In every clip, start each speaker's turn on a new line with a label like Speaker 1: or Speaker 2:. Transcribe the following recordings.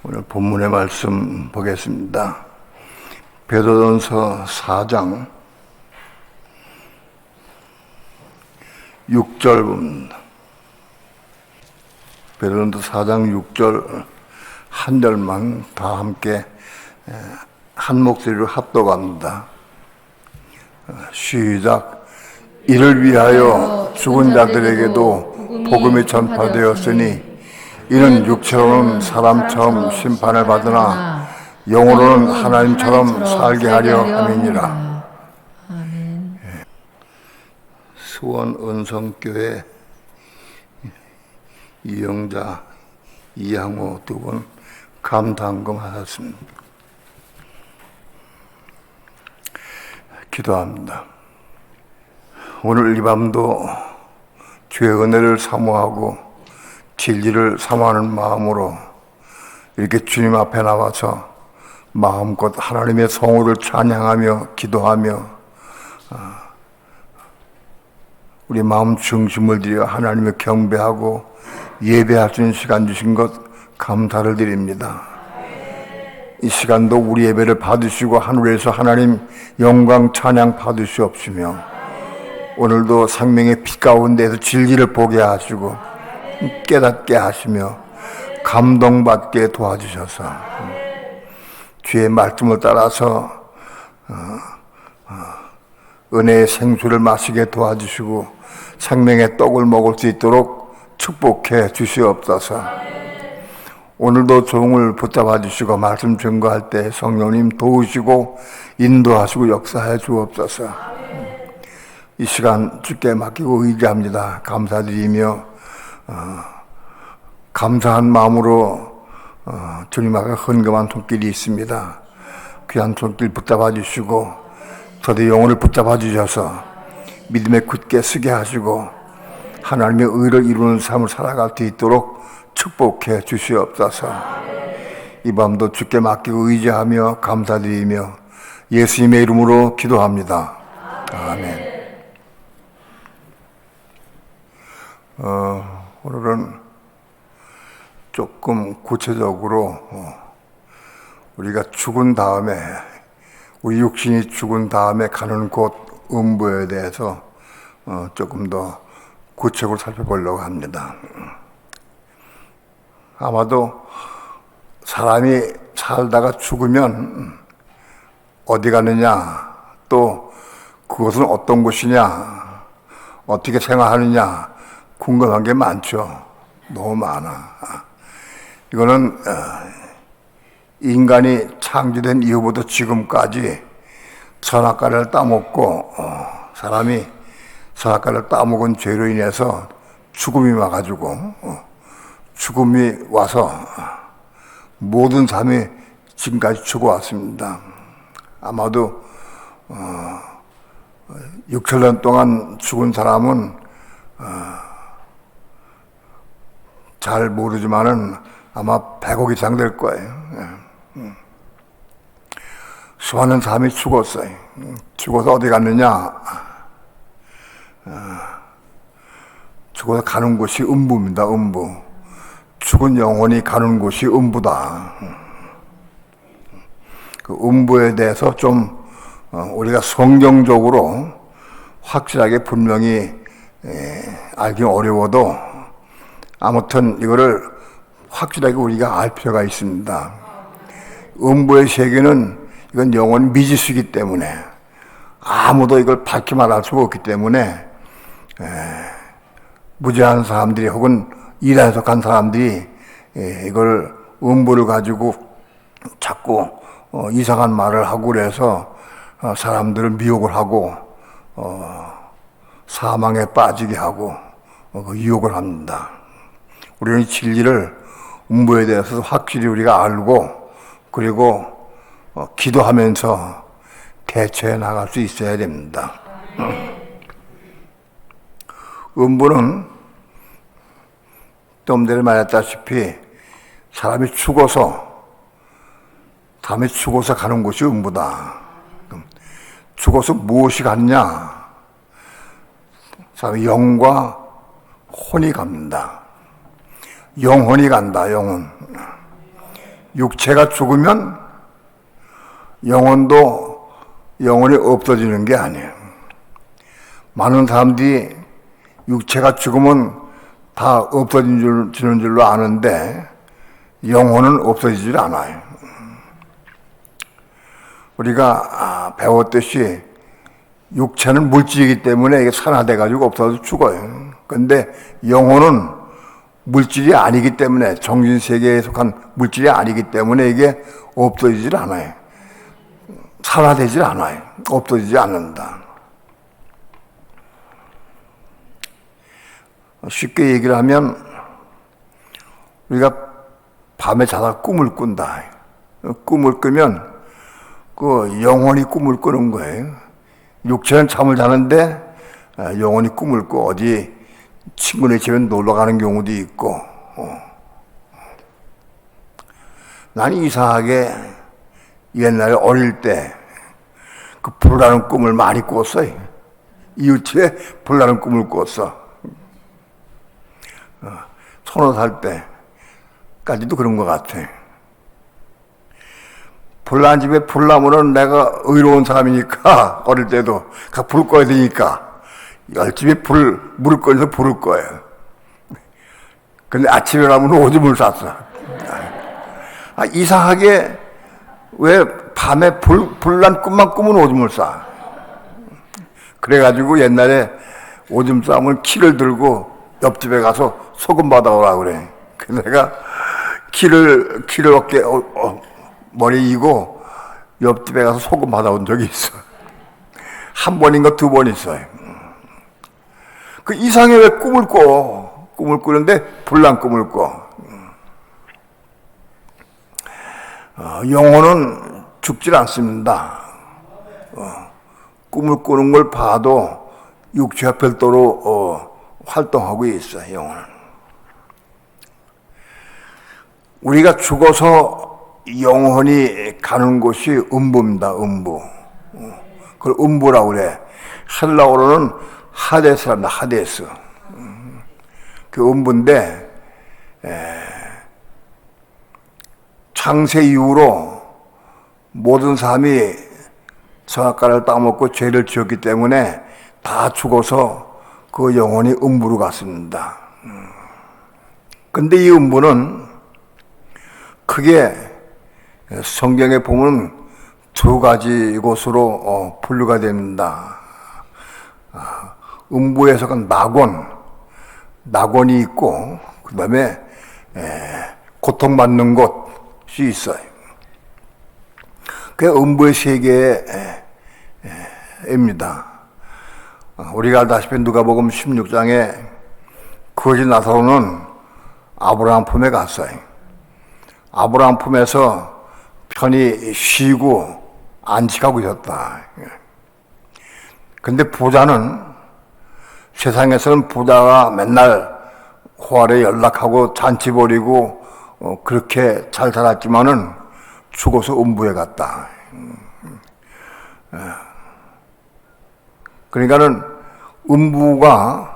Speaker 1: 오늘 본문의 말씀 보겠습니다. 베드로전서 4장 6절 봅니다. 베드로전서 4장 6절 한 절만 다 함께 한 목소리로 합독합니다. 시작. 이를 위하여 죽은 자들에게도 복음이 전파되었으니 이는 육체로는 사람처럼 심판을 받으나 영으로는 하나님처럼 살게 하려 함이니라.
Speaker 2: 아멘.
Speaker 1: 수원 은성교회 이영자, 이양호 두 분 감당금 하셨습니다. 기도합니다. 오늘 이 밤도 주의 은혜를 사모하고 진리를 사모하는 마음으로 이렇게 주님 앞에 나와서 마음껏 하나님의 성호를 찬양하며 기도하며 우리 마음 중심을 들여 하나님을 경배하고 예배할 수 있는 시간 주신 것 감사를 드립니다. 이 시간도 우리 예배를 받으시고 하늘에서 하나님 영광 찬양 받으시옵시며 오늘도 생명의 빛 가운데에서 진리를 보게 하시고 깨닫게 하시며 감동받게 도와주셔서 주의 말씀을 따라서 은혜의 생수를 마시게 도와주시고 생명의 떡을 먹을 수 있도록 축복해 주시옵소서. 오늘도 종을 붙잡아 주시고 말씀 증거할 때 성령님 도우시고 인도하시고 역사해 주옵소서. 이 시간 주께 맡기고 의지합니다. 감사드리며 감사한 마음으로 주님 앞에 헌금한 손길이 있습니다. 귀한 손길 붙잡아 주시고 저도 영혼을 붙잡아 주셔서 믿음에 굳게 서게 하시고 하나님의 의를 이루는 삶을 살아갈 수 있도록 축복해 주시옵소서. 이 밤도 주께 맡기고 의지하며 감사드리며 예수님의 이름으로 기도합니다. 아멘. 오늘은 조금 구체적으로 우리가 죽은 다음에 우리 육신이 죽은 다음에 가는 곳 음부에 대해서 조금 더 구체적으로 살펴보려고 합니다. 아마도 사람이 살다가 죽으면 어디 가느냐, 또 그것은 어떤 곳이냐, 어떻게 생활하느냐 궁금한 게 많죠. 너무 많아. 이거는 인간이 창조된 이후부터 지금까지 선악과를 따먹고 사람이 선악과를 따먹은 죄로 인해서 죽음이 와가지고 죽음이 와서 모든 삶이 지금까지 죽어왔습니다. 아마도 6천년 동안 죽은 사람은 잘 모르지만은 아마 100억 이상 될 거예요. 수많은 사람이 죽었어요. 죽어서 어디 갔느냐? 죽어서 가는 곳이 음부입니다. 음부. 죽은 영혼이 가는 곳이 음부다. 그 음부에 대해서 좀 우리가 성경적으로 확실하게 분명히 알기 어려워도 아무튼 이거를 확실하게 우리가 알 필요가 있습니다. 음부의 세계는 이건 영원 미지수이기 때문에 아무도 이걸 밝히 말할 수가 없기 때문에 무지한 사람들이 혹은 이단에 속한 사람들이 이걸 음부를 가지고 자꾸 이상한 말을 하고 그래서 사람들을 미혹을 하고 사망에 빠지게 하고 유혹을 합니다. 우리는 진리를 음부에 대해서 확실히 우리가 알고 그리고 기도하면서 대처해 나갈 수 있어야 됩니다. 음부는 좀 전에 말했다시피 사람이 죽어서 가는 곳이 음부다. 죽어서 무엇이 갔냐? 사람이 영과 혼이 갑니다. 영혼이 간다, 영혼. 육체가 죽으면 영혼이 없어지는 게 아니에요. 많은 사람들이 육체가 죽으면 다 없어지는 줄로 아는데 영혼은 없어지질 않아요. 우리가 배웠듯이 육체는 물질이기 때문에 이게 산화돼가지고 없어서 죽어요. 근데 영혼은 물질이 아니기 때문에, 정신세계에 속한 물질이 아니기 때문에 이게 없어지질 않아요. 산화되질 않아요. 없어지지 않는다. 쉽게 얘기를 하면 우리가 밤에 자다 꿈을 꾼다. 꿈을 꾸면 그 영혼이 꿈을 꾸는 거예요. 육체는 잠을 자는데 영혼이 꿈을 꿔 어디 친구네 집에 놀러 가는 경우도 있고. 나는 이상하게 옛날에 어릴 때 그 불나는 꿈을 많이 꿨어요. 이웃집에 불나는 꿈을 꿨어. 30살 때까지도 그런 것 같아. 불난 집에 불 나면은 내가 의로운 사람이니까 어릴 때도 불 꺼야 되니까 열집에 물을 꺼내서 불을 꺼요. 근데 아침에 나면 오줌을 쌌어. 이상하게 왜 밤에 불난 꿈만 꾸면 오줌을 싸. 그래가지고 옛날에 오줌 싸면 키를 들고 옆집에 가서 소금 받아오라 그래. 그래서 내가 키를 어깨 머리에 이고 옆집에 가서 소금 받아온 적이 있어. 한 번인가 두 번 있어요. 그 이상해. 왜 꿈을 꾸는데 불난 꿈을 꿔. 영혼은 죽질 않습니다. 꿈을 꾸는 걸 봐도 육체가 별도로 활동하고 있어요. 영혼은. 우리가 죽어서 영혼이 가는 곳이 음부입니다. 음부. 그걸 음부라고 그래. 헬라어로는 하데스랍니다. 하데스. 그 음부인데 창세 이후로 모든 사람이 선악과를 따먹고 죄를 지었기 때문에 다 죽어서 그 영혼이 음부로 갔습니다. 근데 이 음부는 크게 성경에 보면 두 가지 곳으로 분류가 됩니다. 음부에 속한 낙원이 있고, 그 다음에 고통받는 곳이 있어요. 그게 음부의 세계입니다. 우리가 알다시피 누가복음 16장에 거지 나사로는 아브라함 품에 갔어요. 아브라함 품에서 편히 쉬고 안식하고 있었다. 근데 부자는, 세상에서는 부자가 맨날 호화에 연락하고 잔치 벌이고 그렇게 잘 살았지만은 죽어서 음부에 갔다. 그러니까는 음부가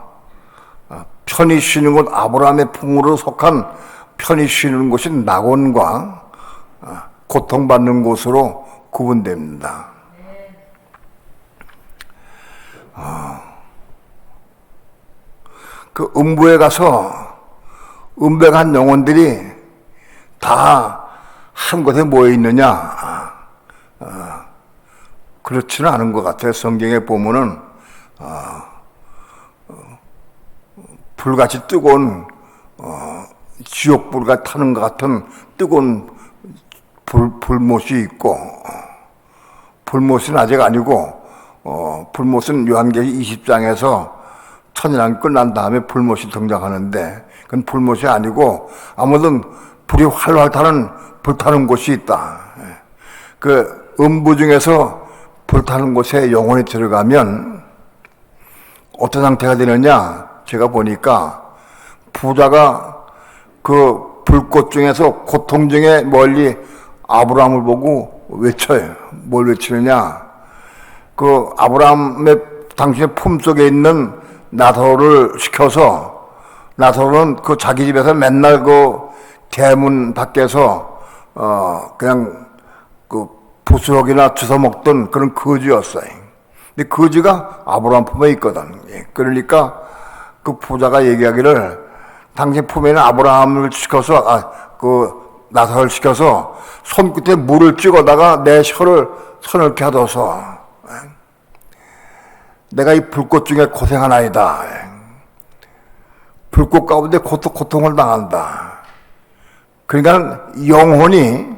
Speaker 1: 편히 쉬는 곳, 아브라함의 품으로 속한 편히 쉬는 곳이 낙원과 고통받는 곳으로 구분됩니다. 그 음부에 가서 음백한 영혼들이 다 한 곳에 모여 있느냐? 그렇지는 않은 것 같아요. 성경에 보면은 불같이 뜨거운 지옥불과 타는 것 같은 뜨거운 불못이 있고, 불못은 아직 아니고 불못은 요한계시 20장에서 천일왕 끝난 다음에 불못이 등장하는데, 그건 불못이 아니고 아무튼 불이 활활 타는 불타는 곳이 있다. 그 음부 중에서 불타는 곳에 영혼이 들어가면 어떤 상태가 되느냐? 제가 보니까 부자가 그 불꽃 중에서 고통 중에 멀리 아브라함을 보고 외쳐요. 뭘 외치느냐? 그 아브라함의 당신의 품속에 있는 나사로를 시켜서, 나사로는 그 자기 집에서 맨날 그 대문 밖에서 그냥 그 부스럭이나 주워 먹던 그런 거지였어요. 근데 거지가 아브라함 품에 있거든. 그러니까 그 부자가 얘기하기를 당신 품에는 아브라함을 시켜서 나사를 시켜서 손끝에 물을 찍어다가 내 혀를 서늘케 하둬서 내가 이 불꽃 중에 고생하나이다. 불꽃 가운데 고통을 당한다. 그러니까 영혼이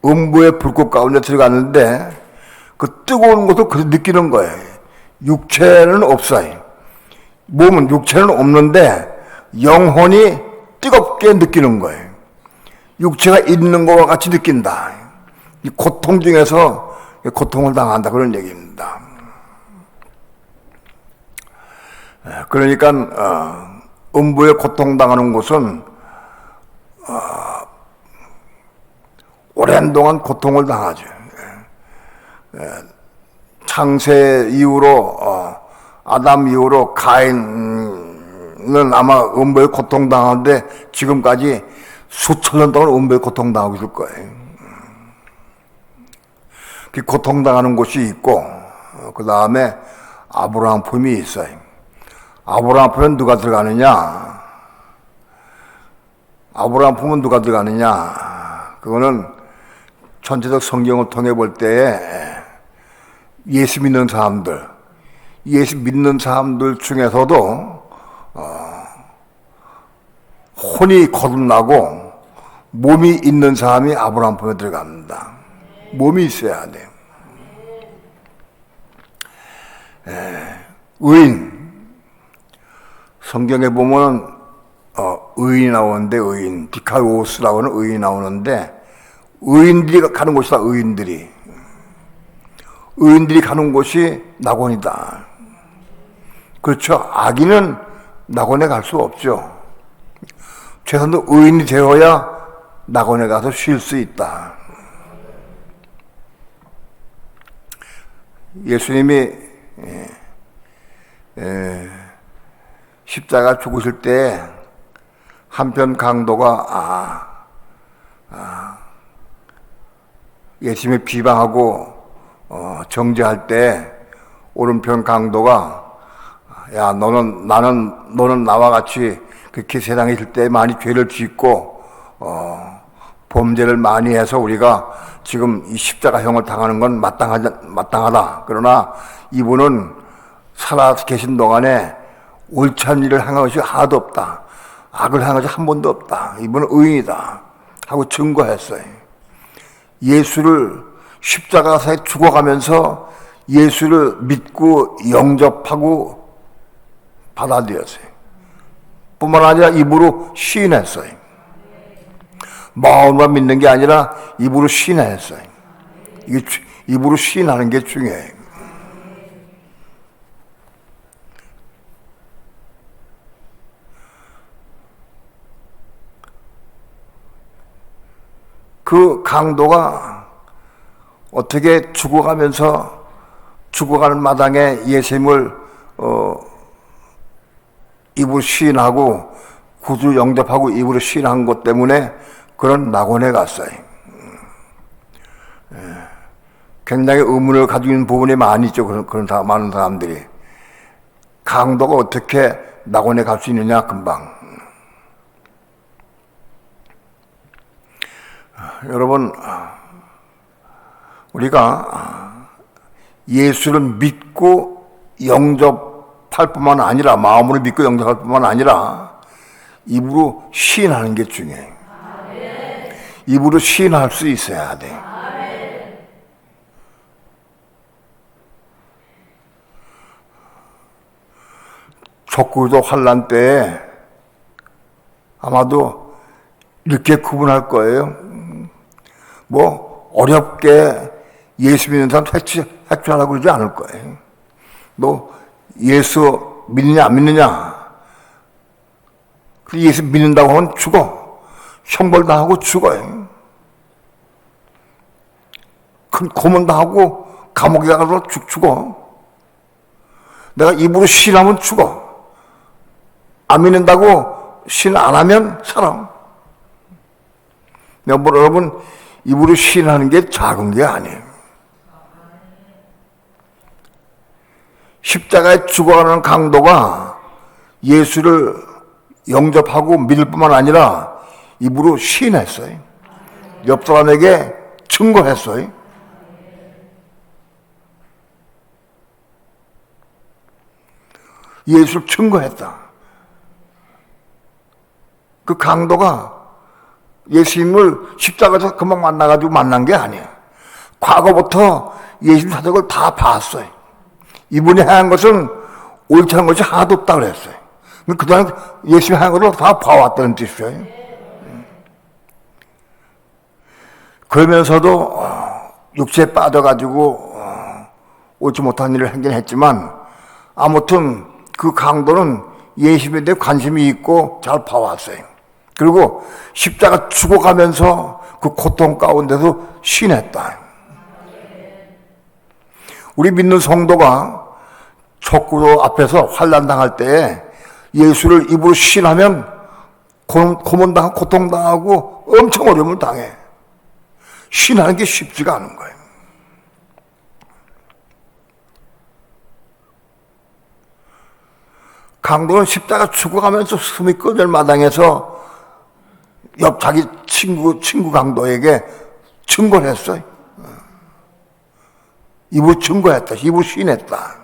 Speaker 1: 음부의 불꽃 가운데 들어갔는데 그 뜨거운 것을 그래서 느끼는 거예요. 육체는 없어요. 몸은 육체는 없는데 영혼이 뜨겁게 느끼는 거예요. 육체가 있는 것과 같이 느낀다. 이 고통 중에서 고통을 당한다 그런 얘기입니다. 그러니까 음부에 고통당하는 곳은 오랜 동안 고통을 당하죠. 창세 이후로 아담 이후로 가인은 아마 음부에 고통당하는데 지금까지 수천 년 동안 음부에 고통당하고 있을 거예요. 그 고통당하는 곳이 있고 그 다음에 아브라함 품이 있어요. 아브라함 품은 누가 들어가느냐? 아브라함 품은 누가 들어가느냐? 그거는 전체적 성경을 통해 볼 때에 예수 믿는 사람들, 예수 믿는 사람들 중에서도 혼이 거듭나고 몸이 있는 사람이 아브라함 품에 들어갑니다. 몸이 있어야 돼요. 의인. 성경에 보면 의인이 나오는데 의인, 디카오스라고 하는 의인이 나오는데 의인들이 가는 곳이다. 의인들이 가는 곳이 낙원이다. 그렇죠. 악인은 낙원에 갈 수 없죠. 최소한 의인이 되어야 낙원에 가서 쉴 수 있다. 예수님이 십자가 죽으실 때 한편 강도가 예수님을 비방하고 정죄할 때 오른편 강도가 야 너는 나와 같이 그렇게 세상에 있을 때 많이 죄를 짓고 범죄를 많이 해서 우리가 지금 이 십자가형을 당하는 건 마땅하다. 그러나 이분은 살아 계신 동안에 옳지 않은 일을 한 것이 하나도 없다. 악을 한 것이 한 번도 없다. 이분은 의인이다. 하고 증거했어요. 예수를 십자가에 죽어가면서 예수를 믿고 영접하고 받아들였어요. 뿐만 아니라 입으로 시인했어요. 마음으로 믿는 게 아니라 입으로 시인했어요. 이게 입으로 시인하는 게 중요해요. 그 강도가 어떻게 죽어가는 마당에 예수님을 입으로 시인하고 구주 영접하고 입으로 시인한 것 때문에 그런 낙원에 갔어요. 굉장히 의문을 가지고 있는 부분이 많이 있죠. 많은 사람들이. 강도가 어떻게 낙원에 갈 수 있느냐, 금방. 여러분, 우리가 예수를 믿고 영접할 뿐만 아니라, 마음으로 믿고 영접할 뿐만 아니라, 입으로 시인하는 게 중요해요. 입으로 시인할 수 있어야 돼. 적그리스도 환란 때에 아마도 이렇게 구분할 거예요. 뭐 어렵게 예수 믿는 사람 해치하라고 그러지 않을 거예요. 너 예수 믿느냐 안 믿느냐? 예수 믿는다고 하면 죽어. 형벌당하고 죽어요. 큰 고문당하고 감옥에 가서 죽어. 내가 입으로 시인하면 죽어. 안 믿는다고 시인 안 하면 살아. 여러분, 입으로 시인하는 게 작은 게 아니에요. 십자가에 죽어가는 강도가 예수를 영접하고 믿을 뿐만 아니라 입으로 시인했어요. 옆 사람에게 증거했어요. 예수를 증거했다. 그 강도가 예수님을 십자가에서 금방 만나가지고 만난 게 아니에요. 과거부터 예수님 사적을 다 봤어요. 이분이 행한 것은 옳지 않은 것이 하나도 없다 그랬어요. 그동안 예수님이 행한 것을 다 봐왔다는 뜻이에요. 그러면서도 육체에 빠져가지고 옳지 못한 일을 하긴 했지만 아무튼 그 강도는 예수님에 대해 관심이 있고 잘 봐왔어요. 그리고 십자가 죽어가면서 그 고통 가운데서 신했다. 우리 믿는 성도가 적그리스도 앞에서 환난 당할 때에 예수를 입으로 신하면 고문당하고 고통당하고 엄청 어려움을 당해. 신하는 게 쉽지가 않은 거예요. 강도는 십자가 죽어가면서 숨이 끊을 마당에서 옆 자기 친구 강도에게 증거를 했어요. 입으로 증거했다. 입으로 시인했다.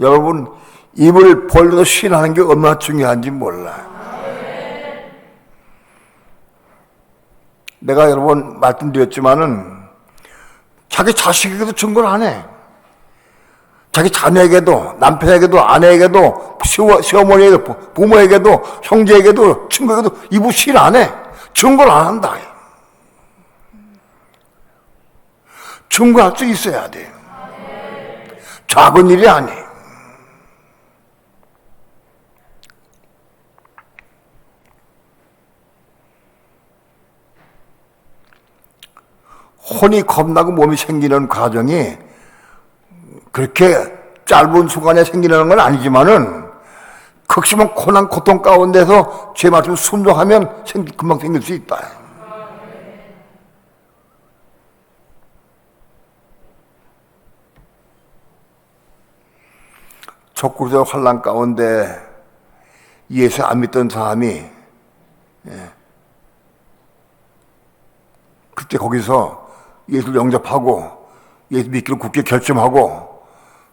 Speaker 1: 여러분, 입을 벌려서 시인하는 게 얼마나 중요한지 몰라요. 내가 여러 번 말씀드렸지만은 자기 자식에게도 증거를 안 해. 자기 자녀에게도, 남편에게도, 아내에게도, 시어머니에게도, 부모에게도, 형제에게도, 친구에게도 입으로 시인 안 해. 증거를 안 한다. 증거할 수 있어야 돼. 작은 일이 아니에요. 혼이 겁나고 몸이 생기는 과정이 그렇게 짧은 순간에 생기는 건 아니지만은 극심한 고난 고통 가운데서 제 말씀 순종하면 금방 생길 수 있다. 적그리스도 환난 가운데 예수 안 믿던 사람이 그때 거기서 예수를 영접하고 예수 믿기로 굳게 결심하고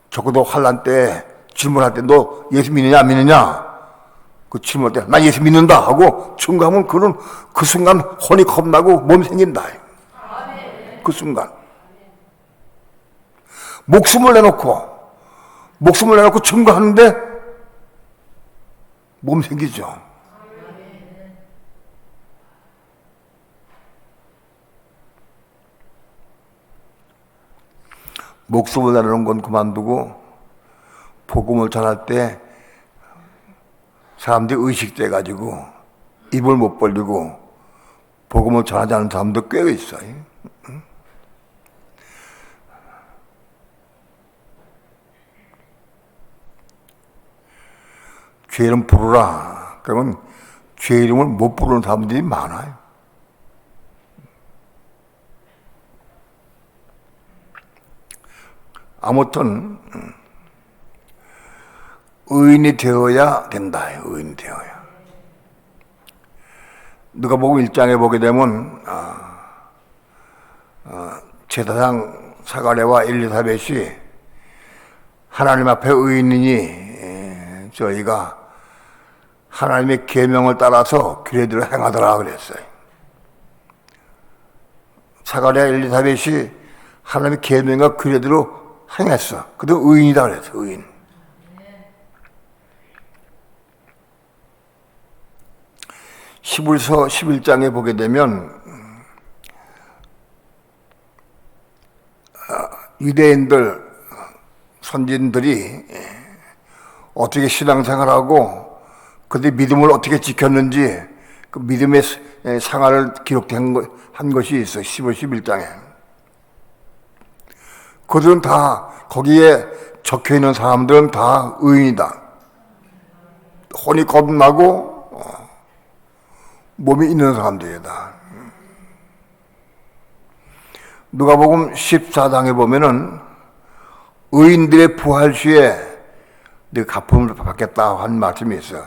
Speaker 1: 적어도 환난 때 질문할 때 너 예수 믿느냐 안 믿느냐 그 질문할 때 나 예수 믿는다 하고 증거하면 그는 그 순간 혼이 겁나고 몸이 생긴다. 그 순간 목숨을 내놓고 증거하는데 몸 생기죠. 목숨을 내놓는 건 그만두고 복음을 전할 때 사람들이 의식돼 가지고 입을 못 벌리고 복음을 전하지 않는 사람도 꽤 있어요. 죄 이름 부르라. 그러면 죄 이름을 못 부르는 사람들이 많아요. 아무튼 의인이 되어야 된다. 의인이 되어야. 누가복음 1장에 보게 되면 제사장 사가랴와 엘리사벳이 하나님 앞에 의인이니 저희가 하나님의 계명을 따라서 규례대로 행하더라 그랬어요. 사가랴 엘리사벳이 하나님의 계명과 규례대로 행했어. 그도 의인이다 그랬어. 의인. 히브리서 11장에 보게 되면 유대인들 선진들이 어떻게 신앙생활하고 그들이 믿음을 어떻게 지켰는지 그 믿음의 생활을 기록한 것이 있어. 11장에. 그들은 다 거기에 적혀있는 사람들은 다 의인이다. 혼이 겁나고 몸이 있는 사람들이다. 누가복음 14장에 보면은 의인들의 부활 시에 내가 갚음을 받겠다 한 말씀이 있어요.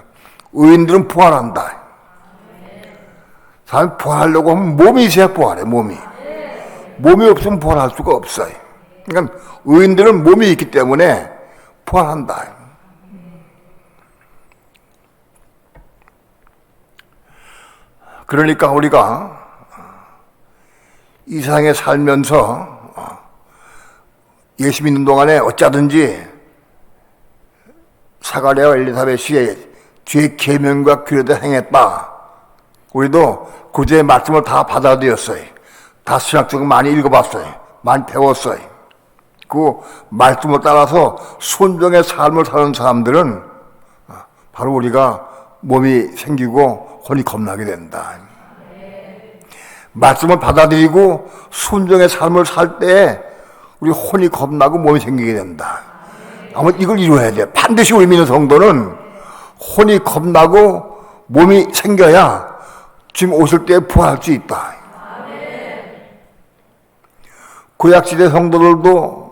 Speaker 1: 의인들은 부활한다. 사람이 부활하려고 하면 몸이 있어야 부활해. 몸이 없으면 부활할 수가 없어요. 그러니까 의인들은 몸이 있기 때문에 부활한다. 그러니까 우리가 이 세상에 살면서 예수 믿는 동안에 어쩌든지 사가랴와 엘리사벳이 죄의 계명과 규례를 행했다. 우리도 그 죄의 말씀을 다 받아들였어요. 다 신학적으로 많이 읽어봤어요. 많이 배웠어요. 그 말씀을 따라서 순종의 삶을 사는 사람들은 바로 우리가 몸이 생기고 혼이 겁나게 된다. 말씀을 받아들이고 순종의 삶을 살 때 우리 혼이 겁나고 몸이 생기게 된다. 아마 이걸 이루어야 돼. 반드시 우리 믿는 성도는 혼이 겁나고 몸이 생겨야 지금 오실 때 부활할 수 있다. 구약시대 성도들도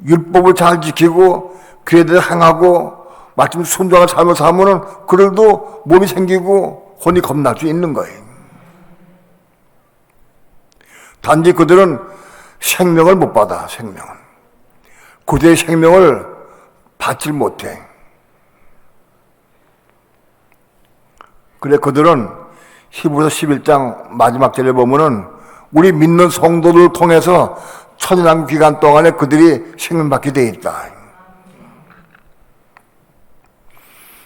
Speaker 1: 율법을 잘 지키고 규례대로 행하고 말씀 순종한 삶을 살면은 그들도 몸이 생기고 혼이 겁날 수 있는 거예요. 단지 그들은 생명을 못 받아. 생명은 그들의 생명을 받질 못해. 그래 그들은 히브리서 11장 마지막 절에 보면은 우리 믿는 성도들을 통해서 천연왕 기간 동안에 그들이 생명받게 돼 있다.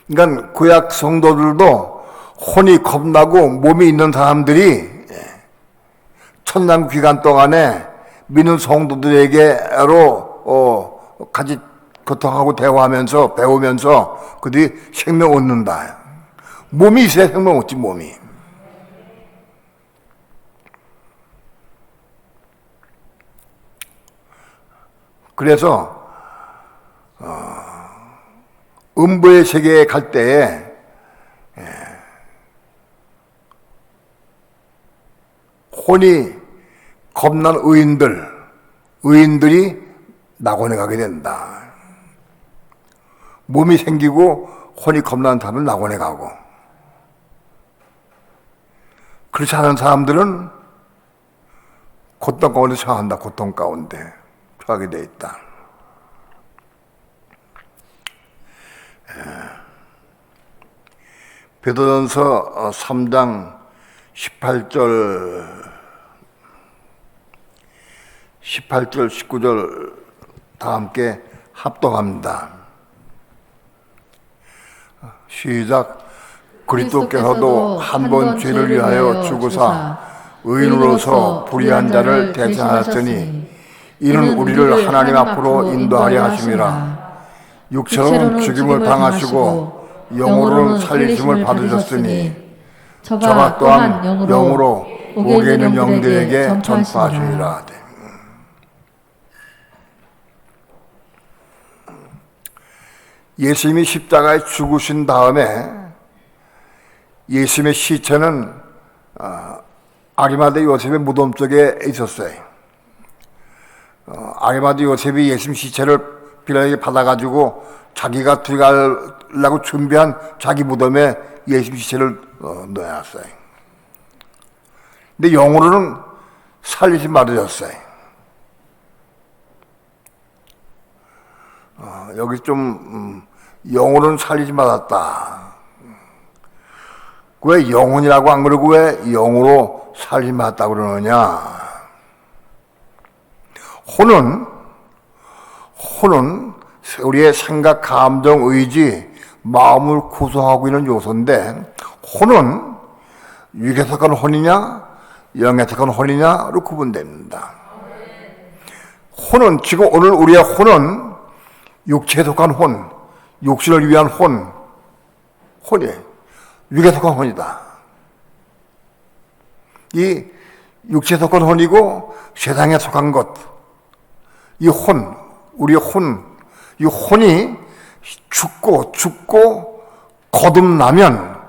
Speaker 1: 그러니까 구약 성도들도 혼이 겁나고 몸이 있는 사람들이 천당 기간 동안에 믿는 성도들에게로 같이 교통하고 대화하면서 배우면서 그들이 생명 얻는다. 몸이 있어야 생명 얻지. 몸이. 그래서 음부의 세계에 갈 때에 혼이 겁난 의인들이 낙원에 가게 된다. 몸이 생기고 혼이 겁나는 사람은 낙원에 가고, 그렇지 않은 사람들은 고통 가운데 처한다. 고통 가운데 처하게 돼 있다. 베드로전서 3장 18절 19절 다 함께 합독합니다. 시작. 그리스도께서도 한 번 죄를 위하여 죽으사 의인으로서 불의한 자를 대신하셨으니 이는 우리를 하나님 앞으로 인도하려 하심이라. 육체로는 죽임을 당하시고 영으로는 살리심을 받으셨으니 저가 또한 영으로 옥에 있는 영들에게 전파하시리라. 예수님이 십자가에 죽으신 다음에 예수님의 시체는 아리마대 요셉의 무덤 쪽에 있었어요. 아리마대 요셉이 예수님 시체를 빌라에게 받아가지고 자기가 들어가려고 준비한 자기 무덤에 예수님 시체를 넣어놨어요. 근데 영으로는 살리심 받으셨어요. 여기 좀 영으로는 살리심 받았다. 왜 영혼이라고 안 그러고 왜 영으로 살리심 받았다고 그러느냐? 혼은 우리의 생각, 감정, 의지, 마음을 구성하고 있는 요소인데, 혼은 육에 속한 혼이냐 영에 속한 혼이냐로 구분됩니다. 혼은 지금 오늘 우리의 혼은 육체에 속한 혼, 육신을 위한 혼이에요. 육에 속한 혼이다. 이 육체에 속한 혼이고 세상에 속한 것, 이 혼, 우리의 이 혼이 죽고 겁나면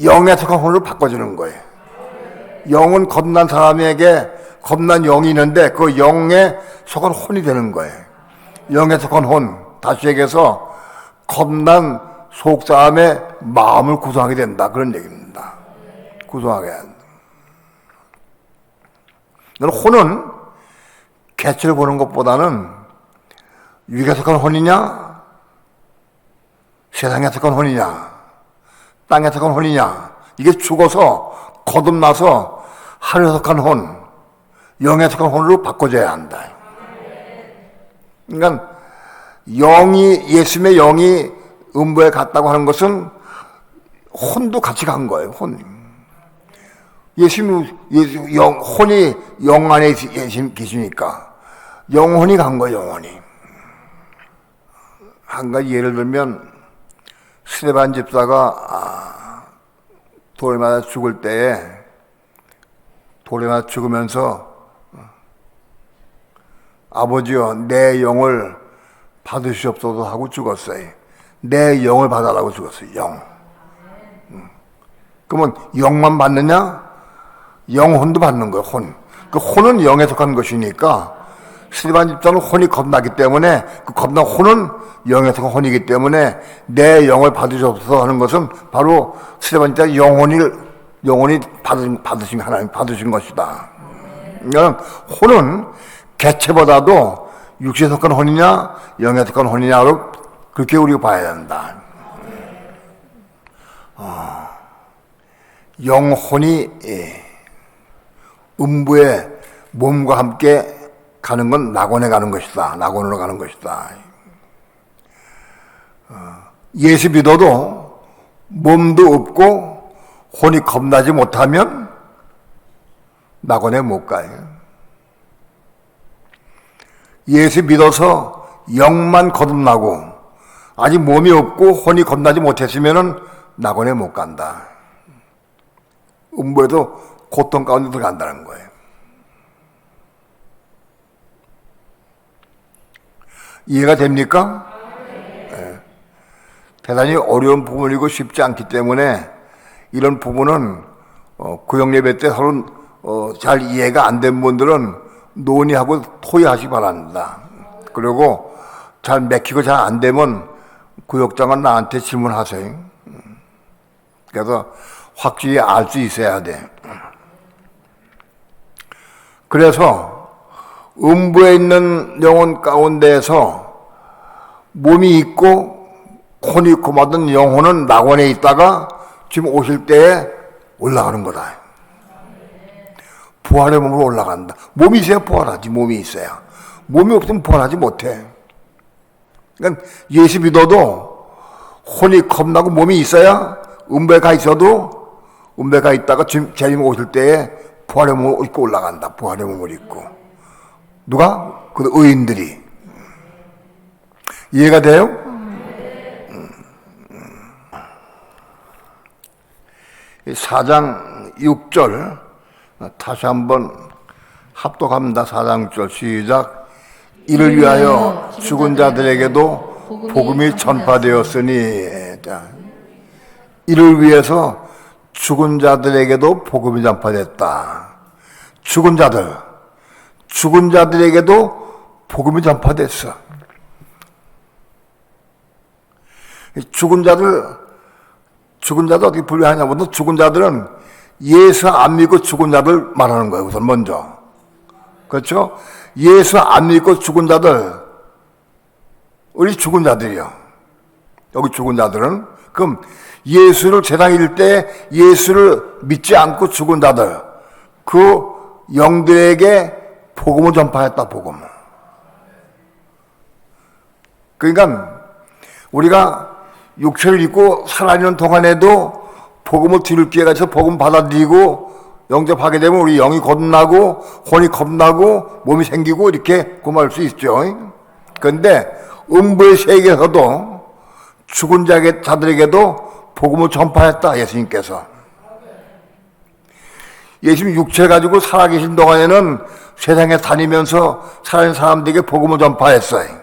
Speaker 1: 영에 속한 혼으로 바꿔주는 거예요. 영은 겁난 사람에게 겁난 영이 있는데 그 영에 속한 혼이 되는 거예요. 영에 속한 혼, 다시 얘기해서 겁난 속사람의 마음을 구성하게 된다, 그런 얘기입니다. 구성하게 한다. 혼은 개체를 보는 것보다는 위에 속한 혼이냐, 세상에 속한 혼이냐, 땅에 속한 혼이냐, 이게 죽어서 거듭나서 하늘에 속한 혼, 영에 속한 혼으로 바꿔줘야 한다. 그러니까 예수님의 영이 음부에 갔다고 하는 것은 혼도 같이 간 거예요. 혼이 혼이 영 안에 계시니까 영혼이 간 거예요. 영혼이. 한 가지 예를 들면 스데반 집사가 돌에 맞아 죽을 때에 돌에 맞아 죽으면서 아버지여 내 영을 받으시옵소서 하고 죽었어요. 내 영을 받아라고 죽었어요. 영. 그러면 영만 받느냐? 영혼도 받는 거예요. 혼. 그 혼은 영에 속한 것이니까 스데반 집사는 혼이 겁나기 때문에 그 겁난 혼은 영에 속한 혼이기 때문에 내 영을 받으시옵소서 하는 것은 바로 스데반 집사 영혼이 받으신 하나님 받으신 것이다. 그러니까 혼은 개체보다도 육신에 속한 혼이냐 영에 속한 혼이냐로 그렇게 우리가 봐야 된다. 영혼이 음부의 몸과 함께 가는 건 낙원에 가는 것이다. 낙원으로 가는 것이다. 예수 믿어도 몸도 없고 혼이 겁나지 못하면 낙원에 못 가요. 예수 믿어서 영만 거듭나고 아직 몸이 없고 혼이 겁나지 못했으면 낙원에 못 간다. 음부에도 고통 가운데 들어간다는 거예요. 이해가 됩니까? 네. 대단히 어려운 부분이고 쉽지 않기 때문에 이런 부분은 구역 예배 때 서로 잘 이해가 안 된 분들은 논의하고 토의하시기 바랍니다. 그리고 잘 맥히고 잘 안 되면 구역장은 나한테 질문하세요. 그래서 확실히 알 수 있어야 돼. 그래서 음부에 있는 영혼 가운데에서 몸이 있고 혼이 있고 받은 영혼은 낙원에 있다가 지금 오실 때에 올라가는 거다. 부활의 몸으로 올라간다. 몸이 있어야 부활하지. 몸이 있어야. 몸이 없으면 부활하지 못해. 그러니까 예수 믿어도 혼이 겁나고 몸이 있어야 음부에 가 있어도 음부에 가 있다가 주님 오실 때에 부활의 몸을 입고 올라간다. 부활의 몸을 입고. 누가? 그 의인들이. 이해가 돼요? 4장 6절 다시 한번 합독합니다. 4장 6절 시작. 이를 위하여 죽은 자들에게도 복음이 전파되었으니. 자, 이를 위해서 죽은 자들에게도 복음이 전파됐다. 죽은 자들에게도 복음이 전파됐어. 죽은 자들 어떻게 분류하냐면 죽은 자들은 예수 안 믿고 죽은 자들 말하는 거예요. 우선 먼저. 그렇죠? 예수 안 믿고 죽은 자들, 우리 죽은 자들이요. 여기 죽은 자들은 그럼 예수를 세상에 있을 때 예수를 믿지 않고 죽은 자들, 그 영들에게 복음을 전파했다. 복음을. 그러니까 우리가 육체를 입고 살아있는 동안에도 복음을 들을 기회가 있어서 복음 받아들이고 영접하게 되면 우리 영이 거듭나고 혼이 겁나고 몸이 생기고 이렇게 구할 수 있죠. 그런데 음부의 세계에서도 죽은 자들에게도 복음을 전파했다. 예수님께서. 예수님 육체 가지고 살아계신 동안에는 세상에 다니면서 살아있는 사람들에게 복음을 전파했어요.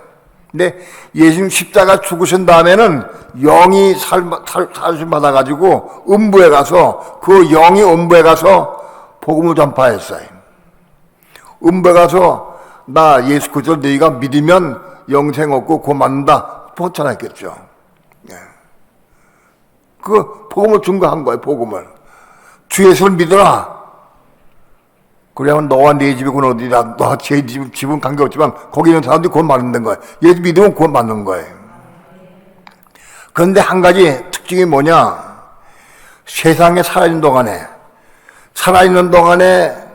Speaker 1: 근데 예수님 십자가 죽으신 다음에는 영이 살심 받아가지고 음부에 가서 그 영이 음부에 가서 복음을 전파했어요. 음부에 가서 나 예수 그리스도 너희가 믿으면 영생 얻고 구원 받는다 포천했겠죠. 그 복음을 증거한 거예요. 복음을 주 예수를 믿어라. 그러면 너와 네 집이군 어디다 너와 제 집은 관계없지만 거기 있는 사람들이 구원 받는 거예요. 예수 믿으면 구원 받는 거예요. 그런데 한 가지 특징이 뭐냐? 세상에 살아있는 동안에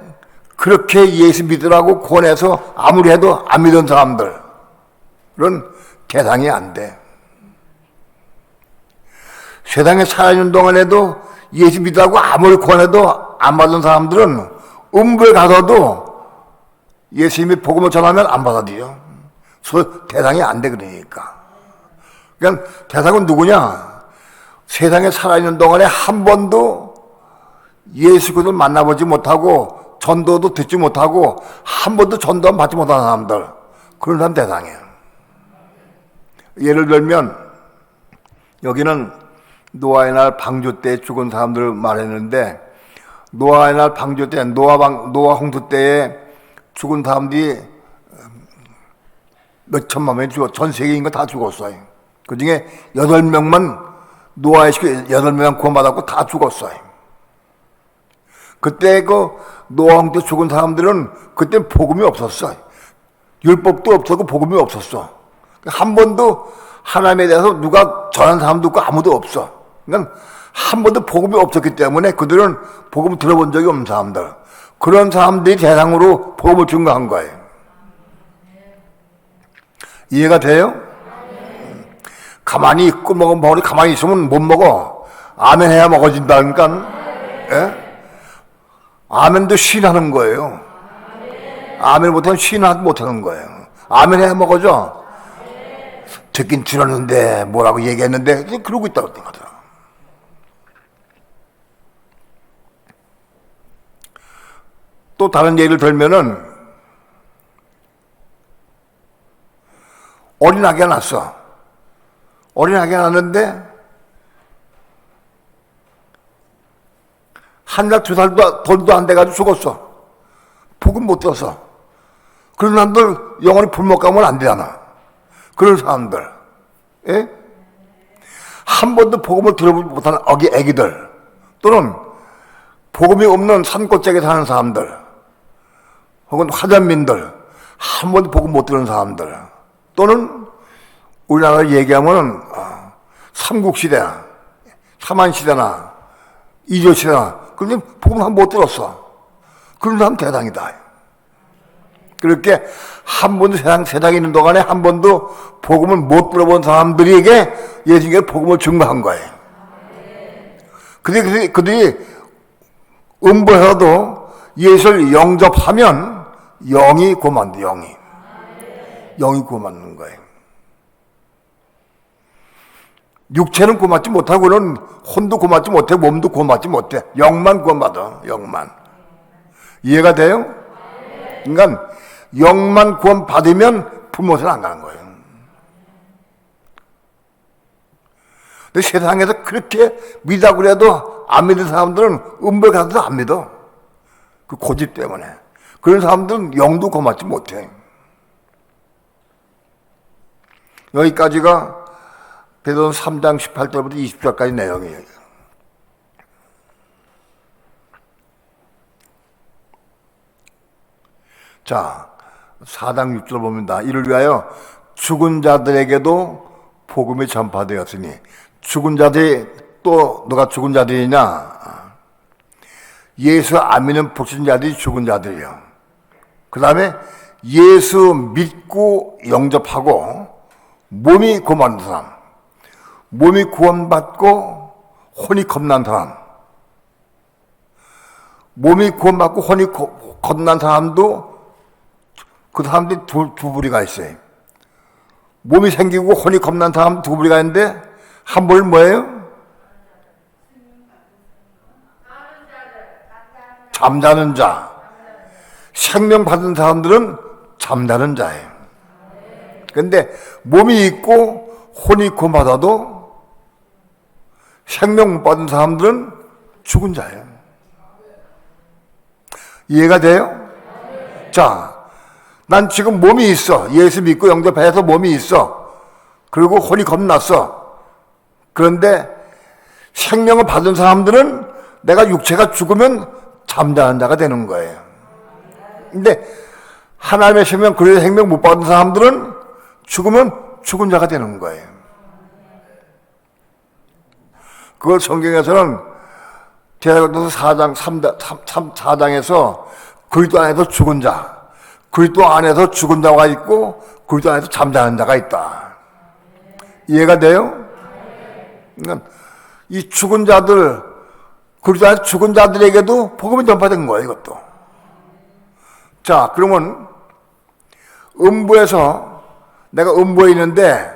Speaker 1: 그렇게 예수 믿으라고 권해서 아무리 해도 안 믿은 사람들은 대상이 안 돼. 세상에 살아있는 동안에도 예수 믿으라고 아무리 권해도 안 받은 사람들은 음부에 가서도 예수님이 복음을 전하면 안 받아들여. 대상이 안 돼. 그러니까 대상은 누구냐? 세상에 살아있는 동안에 한 번도 예수 그리스도를 만나보지 못하고 전도도 듣지 못하고 한 번도 전도 받지 못하는 사람들, 그런 사람 대상이에요. 예를 들면 여기는 노아의 날 방주 때 죽은 사람들을 말했는데, 노아의 날 방주 때 노아 홍수 때에 죽은 사람들이 몇 천만 명이 죽었어. 전 세계 인간 다 죽었어요. 그 중에 8명만 노아의 식구 8명만 구원받았고 다 죽었어요. 그때 그 노아 홍수 때 죽은 사람들은 그때 복음이 없었어요. 율법도 없었고 복음이 없었어. 한 번도 하나님에 대해서 누가 전한 사람도 없고 아무도 없어. 그러니까 한 번도 복음이 없었기 때문에 그들은 복음을 들어본 적이 없는 사람들, 그런 사람들이 대상으로 복음을 증거한 거예요. 이해가 돼요? 가만히 있고 먹으면 가만히 있으면 못 먹어. 아멘 해야 먹어진다니까. 예? 아멘도 신하는 거예요. 아멘 못하면 신하도 못하는 거예요. 아멘 해야 먹어져. 듣긴 들었는데 뭐라고 얘기했는데 그러고 있다고 생각하더라. 또 다른 예를 들면은 어린아기가 났어. 어린아기가 났는데 한 달, 두 달도 덜도 안 돼가지고 죽었어. 복음 못 들어서. 그런 사람들 영원히 불못 가면 안 되잖아. 그런 사람들, 예? 한 번도 복음을 들어보지 못하는 애기들, 또는 복음이 없는 산골짜기에 사는 사람들, 혹은 화전민들, 한 번도 복음 못 들은 사람들, 또는 우리나라 얘기하면은 삼국시대나 삼한시대나 이조시대나 그런데 복음 한 번 못 들었어. 그런 사람 대단이다. 그렇게 한 번도 세상에 있는 동안에 한 번도 복음을 못 들어본 사람들에게 예수님께 복음을 증거한 거예요. 그들이 음부에서도 예수를 영접하면 영이 구원받는, 영이 구원받는 거예요. 육체는 구원받지 못하고는 혼도 구원받지 못해, 몸도 구원받지 못해. 영만 구원받아, 영만. 이해가 돼요? 그러니까 영만 구원받으면 불못은 안 가는 거예요. 근데 세상에서 그렇게 믿다고 그래도 안 믿는 사람들은 음부에 가서도 안 믿어. 그 고집 때문에. 그런 사람들은 영도 구원받지 못해. 여기까지가 베드로서 3장 18절부터 20절까지 내용이에요. 자, 4장 6절 보면 이를 위하여 죽은 자들에게도 복음이 전파되었으니. 죽은 자들이 또 누가 죽은 자들이냐? 예수 안 믿는 불신자들이 죽은 자들이요. 그 다음에 예수 믿고 영접하고 몸이 구원받는 사람, 몸이 구원받고 혼이 겁난 사람, 몸이 구원받고 혼이 겁난 사람도 그 사람들이 두 부류가 있어요. 몸이 생기고 혼이 겁난 사람 두 부류가 있는데 한 부류는 뭐예요? 잠자는 자. 생명 받은 사람들은 잠자는 자예요. 근데 몸이 있고 혼이 구원받아도 생명 못 받은 사람들은 죽은 자예요. 이해가 돼요? 자, 난 지금 몸이 있어. 예수 믿고 영접해서 몸이 있어. 그리고 혼이 겁났어. 그런데 생명을 받은 사람들은 내가 육체가 죽으면 잠자는 자가 되는 거예요. 근데 하나님의 생명, 그리스도의 생명 못 받은 사람들은 죽으면 죽은 자가 되는 거예요. 그걸 성경에서는 디모데후서 4장에서 그리스도 안에서 죽은 자, 그리스도 안에서 죽은 자가 있고 그리스도 안에서 잠자는 자가 있다. 이해가 돼요? 그러니까 이 죽은 자들, 그리스도 안에서 죽은 자들에게도 복음이 전파된 거예요, 이것도. 자, 그러면 음부에서 내가 음부에 있는데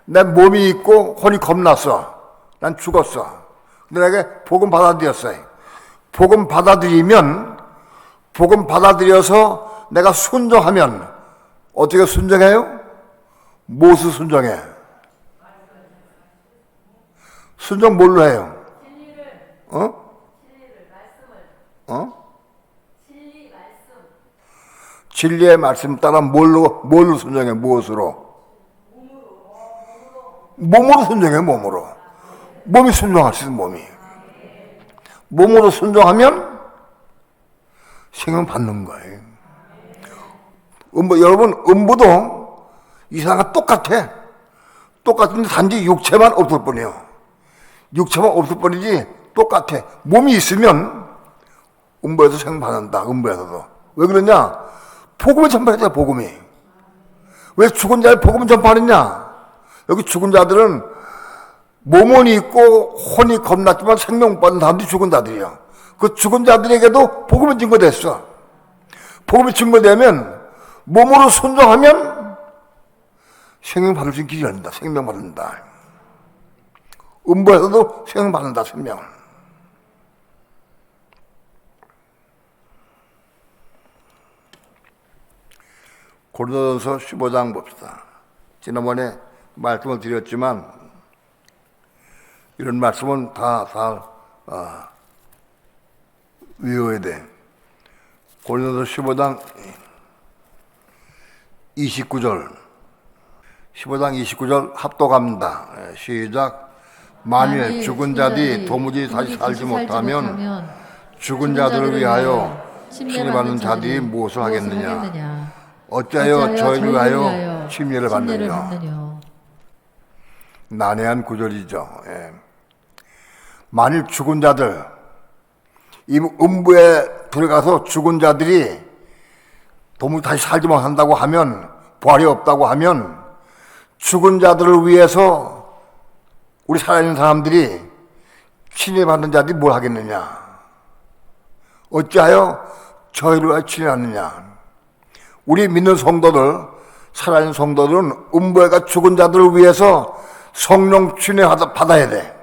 Speaker 1: 내 몸이 있고 혼이 겁났어. 난 죽었어. 근데 내가 복음 받아들였어요. 복음 받아들여서 내가 순종하면 어떻게 순종해요? 무엇을 순종해? 순종 뭘로 해요? 진리의 말씀 따라 뭘로 순종해? 무엇으로? 몸으로 순종해, 몸으로. 몸이 순종할 수 있는 몸이. 몸으로 순종하면 생명 받는 거예요. 여러분, 음부도 이상한 똑같아. 똑같은데 단지 육체만 없을 뿐이에요. 육체만 없을 뿐이지 똑같아. 몸이 있으면 음부에서 생명 받는다, 음부에서도. 왜 그러냐? 복음을 전파했다, 복음이. 왜 죽은 자를 복음을 전파하느냐? 여기 죽은 자들은 몸은 있고 혼이 겁났지만 생명 못 받는 사람들이 죽은 자들이야. 그 죽은 자들에게도 복음이 증거됐어. 복음이 증거되면 몸으로 순종하면 생명 받을 수 있는 길이 열린다. 생명 받는다. 음부에서도 생명 받는다, 생명을. 고린도전서 15장 봅시다. 지난번에 말씀을 드렸지만 이런 말씀은 다 외워야 돼. 고린도전서 15장 29절 합독합니다. 시작. 만일 죽은 자들이 도무지 다시 살지 못하면 죽은 자들을 위하여 침례받는 자들이 무엇을 하겠느냐? 어찌하여 저희를 위하여 침례를 받느냐? 난해한 구절이죠. 예. 만일 죽은 자들, 이 음부에 들어가서 죽은 자들이 도무지 다시 살지 못한다고 하면, 부활이 없다고 하면 죽은 자들을 위해서 우리 살아있는 사람들이 침례받는 자들이 뭘 하겠느냐? 어찌하여 저희를 위하여 침례하느냐? 우리 믿는 성도들, 살아있는 성도들은 음부에 가 죽은 자들을 위해서 성령 침례 받아야 돼.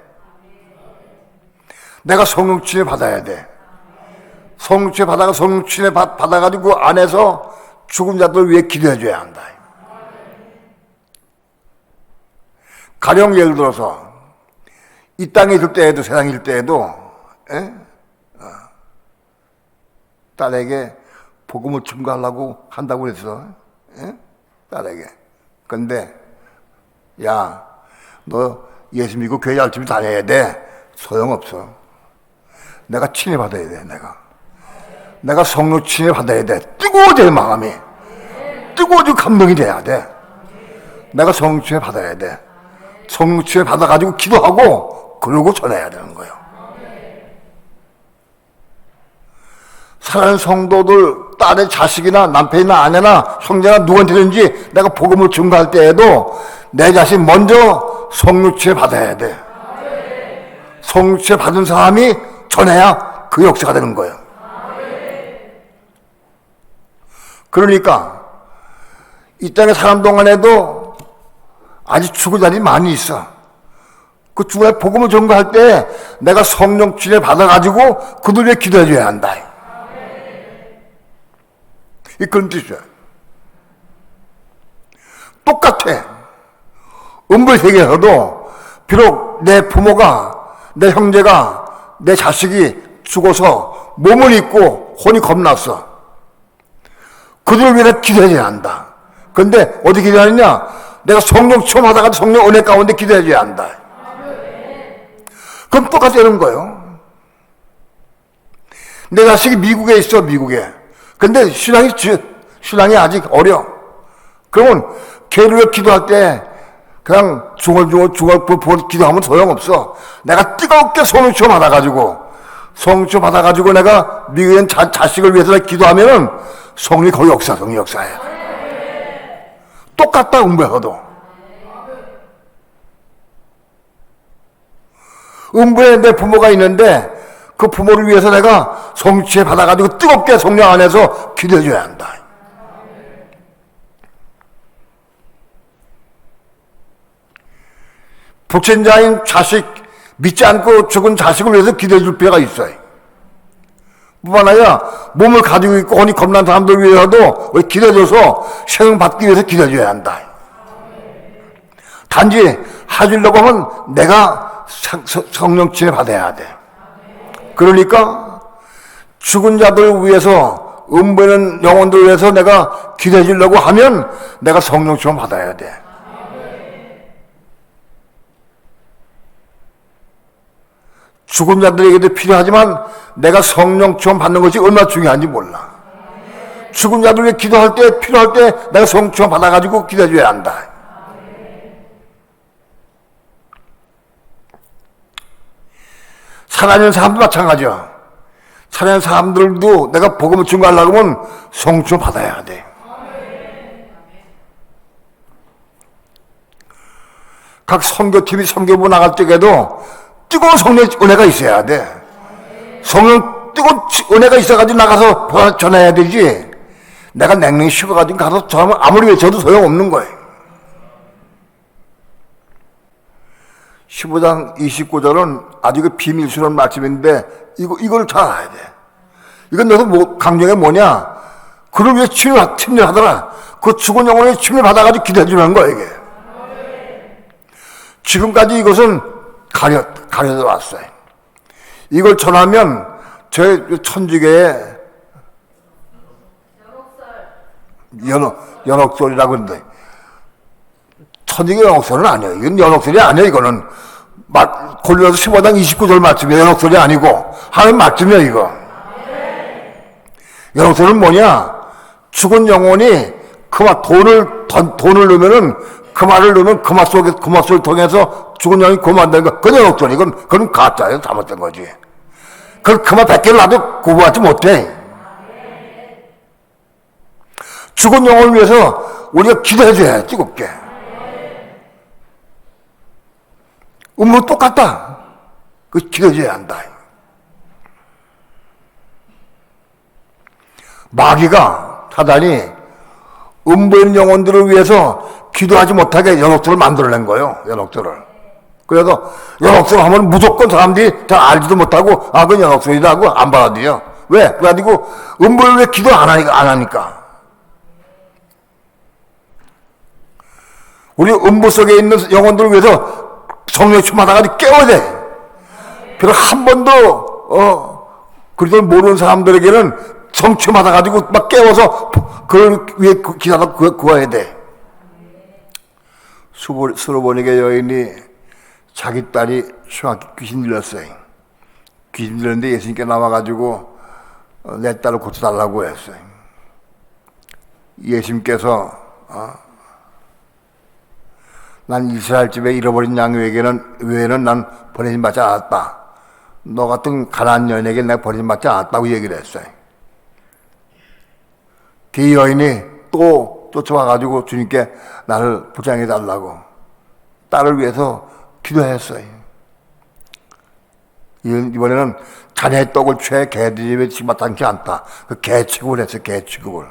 Speaker 1: 내가 성령 침례 받아야 돼. 성령 침례 받아가 성령 침례 받아가지고 안에서 죽은 자들을 위해 기도해 줘야 한다. 가령 예를 들어서 이 땅에 있을 때에도, 세상에 있을 때에도 딸에게 복음을 증거하려고 한다고 그랬어. 딸에게. 근데 야, 너 예수 믿고 교회 열심히 다녀야 돼. 소용없어. 내가 침례 받아야 돼. 내가 성령 침례 받아야 돼. 뜨거워져야 마음이. 뜨거워지고 감동이 돼야 돼. 내가 성령 침례 받아야 돼. 성령 침례 받아가지고 기도하고 그러고 전해야 되는 거예요. 사랑하는 성도들, 딸의 자식이나 남편이나 아내나 형제나 누구한테든지 내가 복음을 증거할 때에도 내 자신 먼저 성령 침례 받아야 돼. 성령 침례 받은 사람이 전해야 그 역사가 되는 거예요. 그러니까 이 땅에 사람 동안에도 아직 죽을 자들이 많이 있어. 그 죽을 자 복음을 증거할 때 내가 성령 침례 받아가지고 그들 위해 기도해 줘야 한다. 이 그런 뜻이야. 똑같아. 음부 세계에서도 비록 내 부모가, 내 형제가, 내 자식이 죽어서 몸을 잊고 혼이 겁났어. 그들을 위해 기도해줘야 한다. 그런데 어디 기도하느냐? 내가 성령 체험하다가 성령 은혜 가운데 기도해줘야 한다. 그럼 똑같이 되는 거예요. 내 자식이 미국에 있어, 미국에. 근데 신앙이 아직 어려. 그러면 걔를 위해 기도할 때 그냥 중얼중얼 기도하면 소용없어. 내가 뜨겁게 성령 체험 받아가지고 내가 미국에 있는 자식을 위해서 기도하면은 성령이 거기 성령 역사해. 똑같다, 음부에서도. 음부에 내 부모가 있는데 그 부모를 위해서 내가 성취해 받아가지고 뜨겁게 성령 안에서 기도해줘야 한다. 불신자인 자식, 믿지 않고 죽은 자식을 위해서 기도해줄 필요가 있어요. 뿐만 아니라 몸을 가지고 있고 혼이 겁난 사람들 위해서도 기도해줘서 생명 받기 위해서 기도해줘야 한다. 단지 해주려고 하면 내가 성령 침해 받아야 돼. 그러니까 죽은 자들 위해서, 음부에는 영혼들 위해서 내가 기도해 주려고 하면 내가 성령 침해 받아야 돼. 죽은 자들에게도 필요하지만 내가 성령 침해 받는 것이 얼마나 중요한지 몰라. 죽은 자들 위해 기도할 때, 필요할 때 내가 성령 침해 받아가지고 기도해 줘야 한다. 살아있는 사람도 마찬가지야. 살아있는 사람들도 내가 복음을 증거하려고 하면 성취를 받아야 돼. 각 선교팀이 선교부 나갈 적에도 뜨거운 성령 은혜가 있어야 돼. 성령 뜨거운 은혜가 있어가지고 나가서 전해야 되지. 내가 냉랭히 식어가지고 가서 전하면 아무리 외쳐도 소용없는 거예요. 15장 29절은 아주 그 비밀스러운 말씀인데 이걸 잘 알아야 돼. 이건 너도 강조가 뭐냐? 그를 위해 침례하더라. 그 죽은 영혼에 침례 받아가지고 기도해 주는 거야, 이게. 지금까지 이것은 가려져 왔어요. 이걸 전하면 저 천주교의 연옥설이라고 그러는데, 천주교 연옥설은 아니에요. 이건 연옥설이 아니에요, 이거는. 골로새서 15장 29절 말씀이에요. 연옥설이 아니고 하나님 말씀이에요, 이거. 연옥설은 뭐냐? 죽은 영혼이 돈을 넣으면은 금화를 넣으면 금화소를 통해서 죽은 영혼이 고만다는 거. 그건 연옥설이. 그건 가짜예요. 잘못된 거지. 그걸 금화 100개를 놔도 구부하지 못해. 죽은 영혼을 위해서 우리가 기도해줘야 해, 뜨겁게. 음모 똑같다. 그 기도해줘야 한다. 마귀가, 사단이 음부에 있는 영혼들을 위해서 기도하지 못하게 연옥들을 만들어낸 거예요. 연옥들을. 그래서 연옥들 하면 무조건 사람들이 잘 알지도 못하고 그건 연옥들이다 하고 안 받아들여. 왜? 그래가지고 음부를 왜 기도 안 하니까. 우리 음부 속에 있는 영혼들을 위해서 성령 충만하다가 깨워야 돼. 비록 한 번도 그리스도를 모르는 사람들에게는 성취 받아가지고 막 깨워서 그걸 위해 기다려 구해야 돼. 수로보니게 여인이 자기 딸이 심하게 귀신 들렸어요. 귀신 들렸는데 예수님께 나와가지고 내 딸을 고쳐달라고 했어요. 예수님께서 난 이스라엘 집에 잃어버린 양 외에는 난 버림받지 않았다. 너 같은 가난한 여인에게 내가 버림받지 않았다고 얘기를 했어요. 그 여인이 또 쫓아와가지고 주님께 나를 보장해달라고 딸을 위해서 기도했어요. 이번에는 자네의 떡을 취해 개들이 집에 마땅치 않다. 그 개취급을 했어, 개취급을.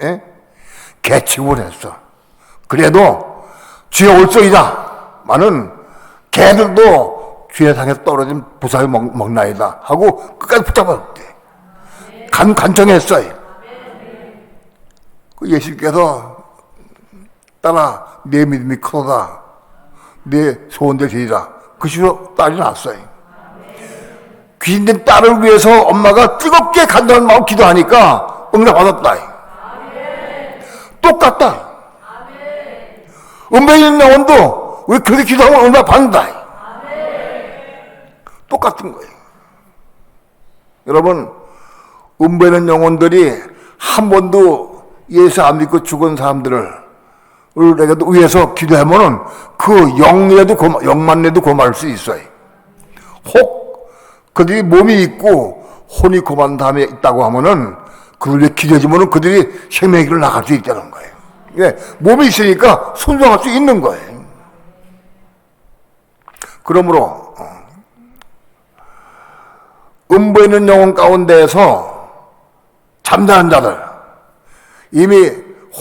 Speaker 1: 예? 개취급을 했어. 그래도 주여 올소이다마는 개들도 주의 상에서 떨어진 부사를 먹나이다 하고 끝까지 붙잡았대. 간청했어요. 그 예수님께서 딸아 내 믿음이 크다. 내 소원대로 되리라. 그 식으로 딸이 낳았어요. 귀신된 딸을 위해서 엄마가 뜨겁게 간절한 마음 기도하니까 응답받았다. 똑같다. 은배에 있는 영혼도 왜 그렇게 기도하면 응답받는다. 똑같은 거예요. 여러분, 은배에 있는 영혼들이 한 번도 예수 안 믿고 죽은 사람들을 내가 위해서 기도하면은 그 영만이라도 고마울 수 있어요. 혹 그들이 몸이 있고 혼이 고만 다음에 있다고 하면은 그들이 기도해주면은 그들이 생명의 길을 나갈 수 있다는 거예요. 예, 몸이 있으니까 순종할 수 있는 거예요. 그러므로 음부에 있는 영혼 가운데에서 잠자는 자들, 이미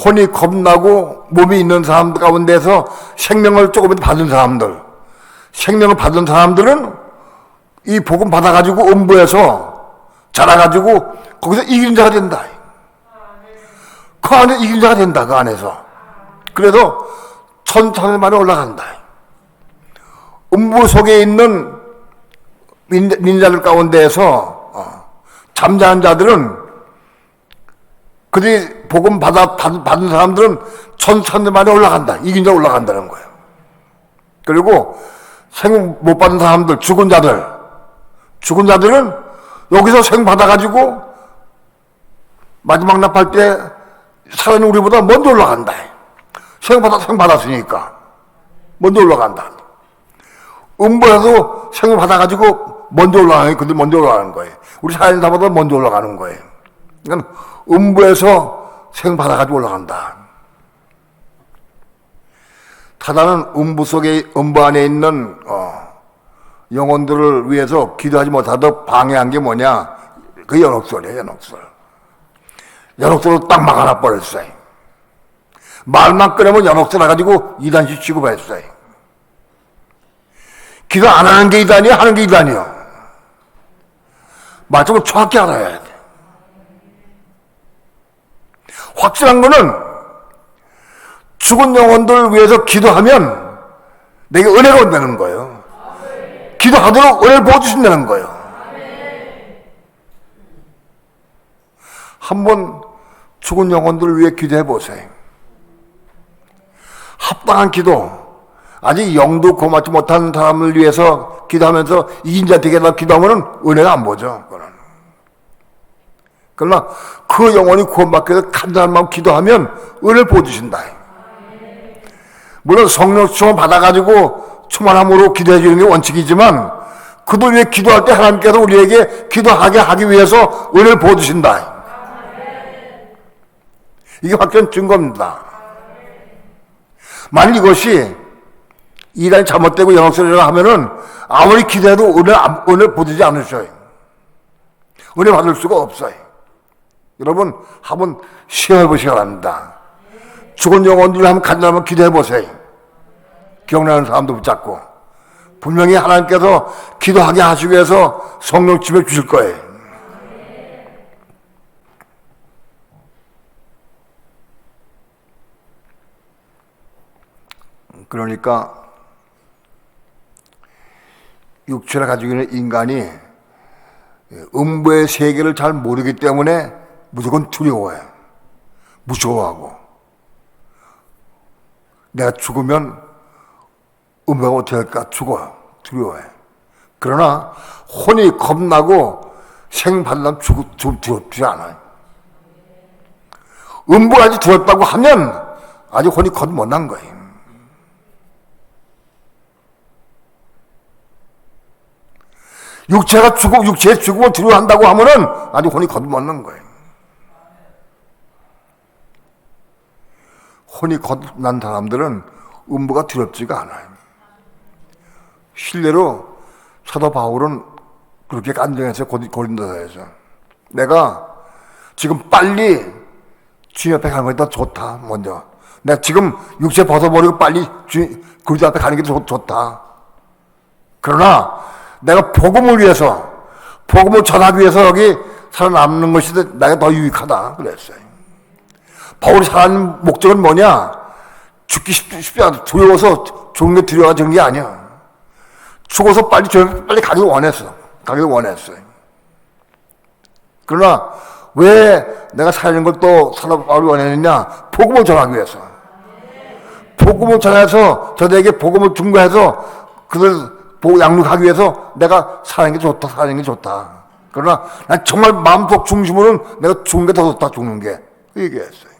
Speaker 1: 혼이 겁나고 몸이 있는 사람들 가운데서 생명을 조금이라도 받은 사람들, 생명을 받은 사람들은 이 복음 받아가지고 음부에서 자라가지고 거기서 이기는 자가 된다. 그 안에 이기는 자가 된다. 그 안에서. 그래서 천천히만에 올라간다. 음부 속에 있는 민자들 가운데에서 잠자는 자들은 그들이 복음 받은 사람들은 천천히만에 올라간다. 이긴 자 올라간다는 거예요. 그리고 생 못 받은 사람들, 죽은 자들은 여기서 생 받아가지고 마지막 납할 때 살아있는 우리보다 먼저 올라간다. 생 받았으니까 먼저 올라간다. 음부에서 생을 받아가지고 먼저 올라가는 그들 먼저 올라가는 거예요. 우리 살아있는 사람보다 먼저 올라가는 거예요. 그러니까 음부에서 생 받아가지고 올라간다. 타다는 음부 안에 있는 영혼들을 위해서 기도하지 못하도록 방해한 게 뭐냐? 그 연옥설이에요, 연옥설. 연옥설로 딱 막아놔 버렸어요. 말만 꺼내면 연옥설 해가지고 이단식 취급했어요. 기도 안 하는 게 이단이야, 하는 게 이단이야. 말씀을 정확히 알아야 돼. 확실한 거는 죽은 영혼들을 위해서 기도하면 내게 은혜가 온다는 거예요. 기도하도록 은혜를 부어주신다는 거예요. 한번 죽은 영혼들을 위해 기도해 보세요. 합당한 기도, 아직 영도 고맙지 못한 사람을 위해서 기도하면서 이긴 자 되게 해달라고 기도하면 은혜가 안 보죠. 그러나 그 영혼이 구원받기 위해서 간절한 마음 기도하면 은혜를 부어주신다. 물론 성령 충만 받아가지고 충만함으로 기도해 주는 게 원칙이지만 그들 위해 기도할 때 하나님께서 우리에게 기도하게 하기 위해서 은혜를 부어주신다. 이게 확실한 증거입니다. 만일 이것이 이단이 잘못되고 영역설이라고 하면은 아무리 기도해도 은혜 보지 않으셔요. 은혜 받을 수가 없어요. 여러분 한번 시험해 보시기 바랍니다. 죽은 영혼들 한번 간절하면 기도해 보세요. 기억나는 사람도 붙잡고 분명히 하나님께서 기도하게 하시기 위해서 성령 집에 주실 거예요. 그러니까 육체를 가지고 있는 인간이 음부의 세계를 잘 모르기 때문에 무조건 두려워해요. 무서워하고 내가 죽으면 음부가 어떻게 할까 죽어요. 두려워해. 그러나 혼이 겁나고 생 받으려면 두렵지 않아요. 음부가 아직 두렵다고 하면 아직 혼이 겁 못 난 거예요. 육체의 죽음을 두려워한다고 하면은 아직 혼이 거듭난 거예요. 혼이 거듭난 사람들은 음부가 두렵지가 않아요. 실례로 사도 바울은 그렇게 간증해서 고린도서에서 내가 지금 빨리 주님 앞에 가는 것이 더 좋다. 먼저 내가 지금 육체 벗어버리고 빨리 그리스도 앞에 가는 게 좋다. 그러나 내가 복음을 위해서 복음을 전하기 위해서 여기 살아남는 것이 내가 더 유익하다 그랬어요. 바울이 살아가는 목적은 뭐냐? 죽기 쉽지 않아. 두려워서 죽는 게 두려워지는 게 아니야. 죽어서 빨리 가길 원했어. 가길 원했어요. 그러나 왜 내가 살리는 걸 또 살아가길 원했느냐? 복음을 전하기 위해서. 복음을 전해서 저들에게 복음을 증거해서 그들 양육하기 위해서 내가 사는 게 좋다, 사는 게 좋다. 그러나 난 정말 마음속 중심으로는 내가 죽는 게 더 좋다, 죽는 게. 얘기했어요.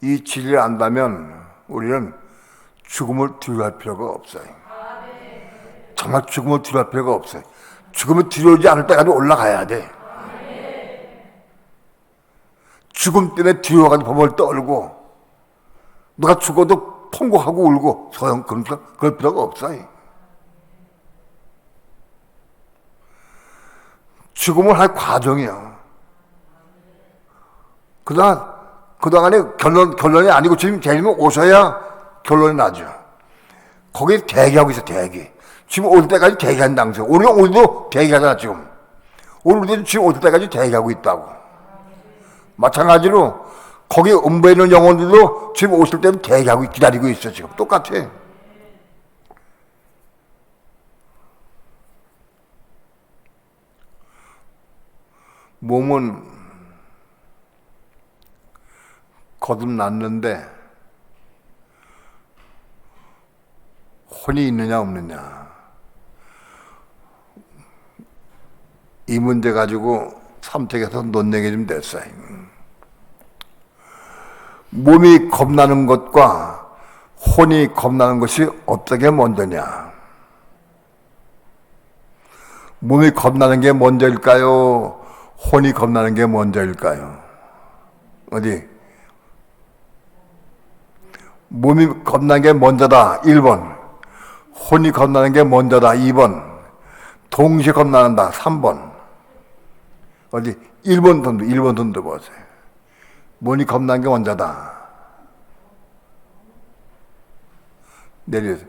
Speaker 1: 이 진리를 안다면 우리는 죽음을 두려워할 필요가 없어요. 정말 죽음을 두려워할 필요가 없어요. 죽음을 두려워하지 않을 때까지 올라가야 돼. 죽음 때문에 두려워가지고 범을 떨고 누가 죽어도 통곡하고 울고 그럴 필요가 없어요. 죽음을 할 과정이야. 그동안에 결론이 아니고 지금 재림은 오셔야 결론이 나죠. 거기 대기하고 있어, 대기. 지금 올 때까지 대기한 당시. 우리도 대기하잖아, 지금. 우리도 지금 올 때까지 대기하고 있다고. 마찬가지로 거기 음부에 있는 영혼들도 지금 오실 때는 대기하고 기다리고 있어, 지금. 똑같아. 몸은 거듭났는데 혼이 있느냐 없느냐, 이 문제 가지고 삼택에서 논쟁이 좀 됐어요. 몸이 겁나는 것과 혼이 겁나는 것이 어떻게 먼저냐? 몸이 겁나는 게 먼저일까요? 혼이 겁나는 게 먼저일까요? 어디? 몸이 겁나는 게 먼저다, 1번. 혼이 겁나는 게 먼저다, 2번. 동시에 겁나는다, 3번. 어디? 1번 돈도 보세요. 몸이 겁나는 게 먼저다. 내려서.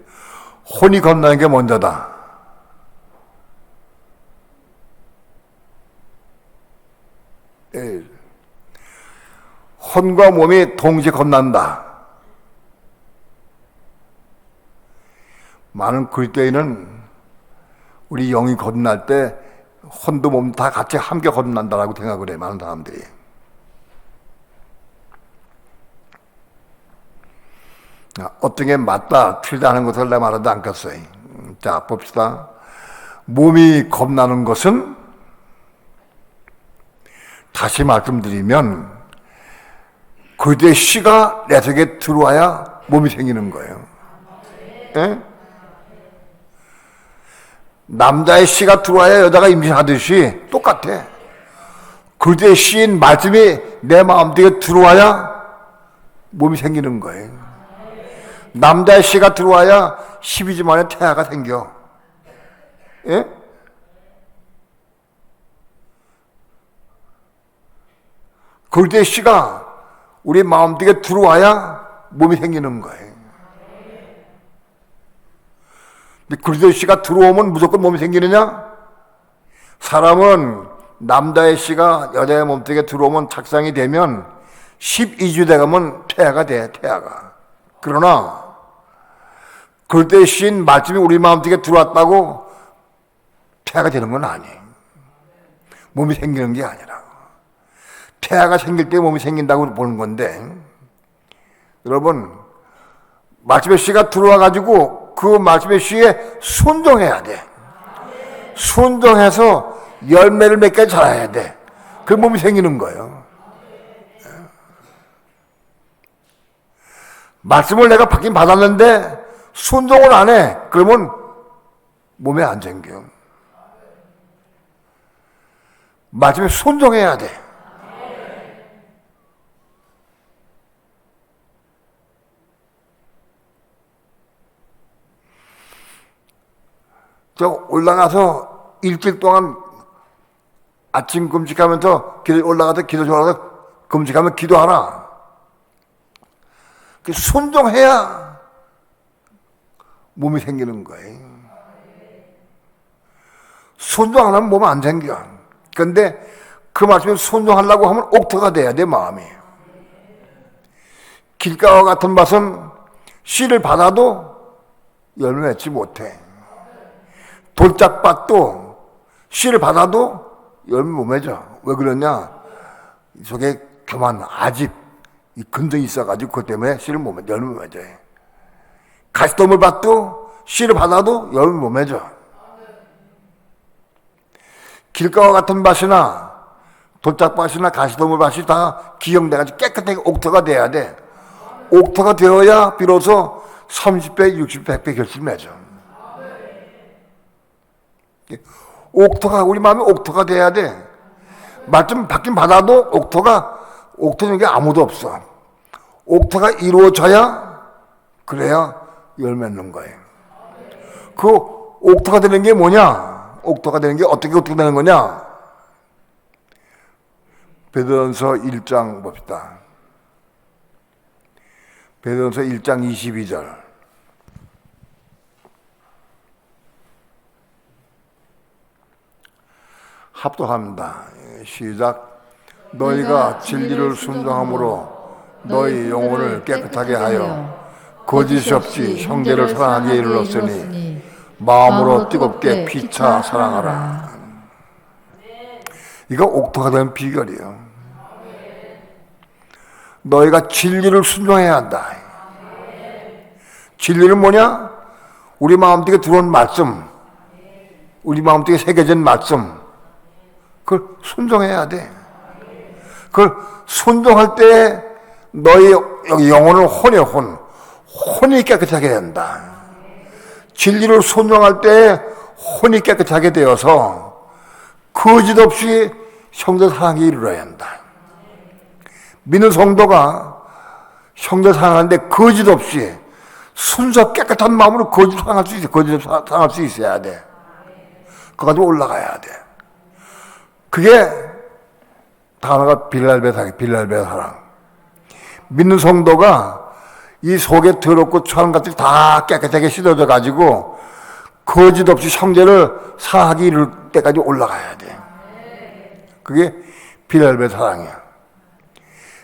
Speaker 1: 혼이 겁나는 게 먼저다. 혼과 몸이 동시에 겁난다. 많은 그리스도인은 우리 영이 겁날 때 혼도 몸 다 같이 함께 겁난다라고 생각을 해, 많은 사람들이. 어떤 게 맞다, 틀리다 하는 것을 내가 말하지 않겠어요. 자, 봅시다. 몸이 겁나는 것은, 다시 말씀드리면, 그때의 씨가 내 속에 들어와야 몸이 생기는 거예요. 예? 남자의 씨가 들어와야 여자가 임신하듯이 똑같아. 그때의 씨인 말씀이 내 마음속에 들어와야 몸이 생기는 거예요. 남자의 씨가 들어와야 12주 만에 태아가 생겨. 예? 그때의 씨가 우리 마음속에 들어와야 몸이 생기는 거예요. 그리스도의 씨가 들어오면 무조건 몸이 생기느냐? 사람은 남자의 씨가 여자의 몸속에 들어오면 착상이 되면 12주 돼가면 태아가 돼, 태아가. 그러나 그리스도의 씨인 말씀이 우리 마음속에 들어왔다고 태아가 되는 건 아니에요. 몸이 생기는 게 아니라. 태아가 생길 때 몸이 생긴다고 보는 건데, 여러분, 말씀의 씨가 들어와가지고 그 말씀의 씨에 순종해야 돼. 순종해서 열매를 맺게 자라야 돼. 그 몸이 생기는 거예요. 말씀을 내가 받긴 받았는데 순종을 안 해. 그러면 몸에 안 생겨. 말씀에 순종해야 돼. 저 올라가서 일주일 동안 아침 금식하면서 올라가서 기도 좋아서 금식하면 기도하라. 순종해야 몸이 생기는 거예요. 순종 안 하면 몸 안 생겨. 근데 그 말씀에 순종하려고 하면 옥토가 돼야 돼, 마음이. 길가와 같은 밭은 씨를 받아도 열매 맺지 못해. 돌짝밭도 씨를 받아도 열매 못 맺어. 왜 그러냐? 속에 교만, 아집, 이 근성이 있어가지고 그것 때문에 씨를 못 맺어. 열매 못 맺어. 가시덤을 밭도 씨를 받아도 열매 못 맺어. 길가와 같은 밭이나 돌짝밭이나 가시덤을 밭이 다 기형돼가지고 깨끗하게 옥토가 돼야 돼. 옥토가 되어야 비로소 30배, 60배, 100배 결실 맺어. 옥토가, 우리 마음이 옥토가 돼야 돼. 말씀 받긴 받아도 옥토는 게 아무도 없어. 옥토가 이루어져야, 그래야 열 맺는 거예요. 그 옥토가 되는 게 뭐냐? 옥토가 되는 게 어떻게 되는 거냐? 베드로전서 1장 봅시다. 베드로전서 1장 22절. 합독합니다. 시작. 너희가 진리를 순종함으로 너희 영혼을 깨끗하게 하여 거짓이 없이 형제를 사랑하기에 이르렀으니 마음으로 뜨겁게 피차 사랑하라. 이거 옥토가 되는 비결이에요. 너희가 진리를 순종해야 한다. 진리는 뭐냐? 우리 마음속에 들어온 말씀, 우리 마음속에 새겨진 말씀, 그걸 순종해야 돼. 그걸 순종할 때 너희 영혼을 혼이 깨끗하게 된다. 진리를 순종할 때 혼이 깨끗하게 되어서 거짓 없이 형제 사랑에 이르러야 한다. 믿는 성도가 형제 사랑하는데 거짓 없이 순수 깨끗한 마음으로 거짓 사랑할 수 있어. 거짓 사랑할 수 있어야 돼. 그거 가지고 올라가야 돼. 그게 단어가 빌랄베 사랑. 믿는 성도가 이 속에 더럽고 추한 것들이 다 깨끗하게 씻어져 가지고 거짓 없이 형제를 사랑하기 이를 때까지 올라가야 돼. 그게 빌랄베 사랑이야.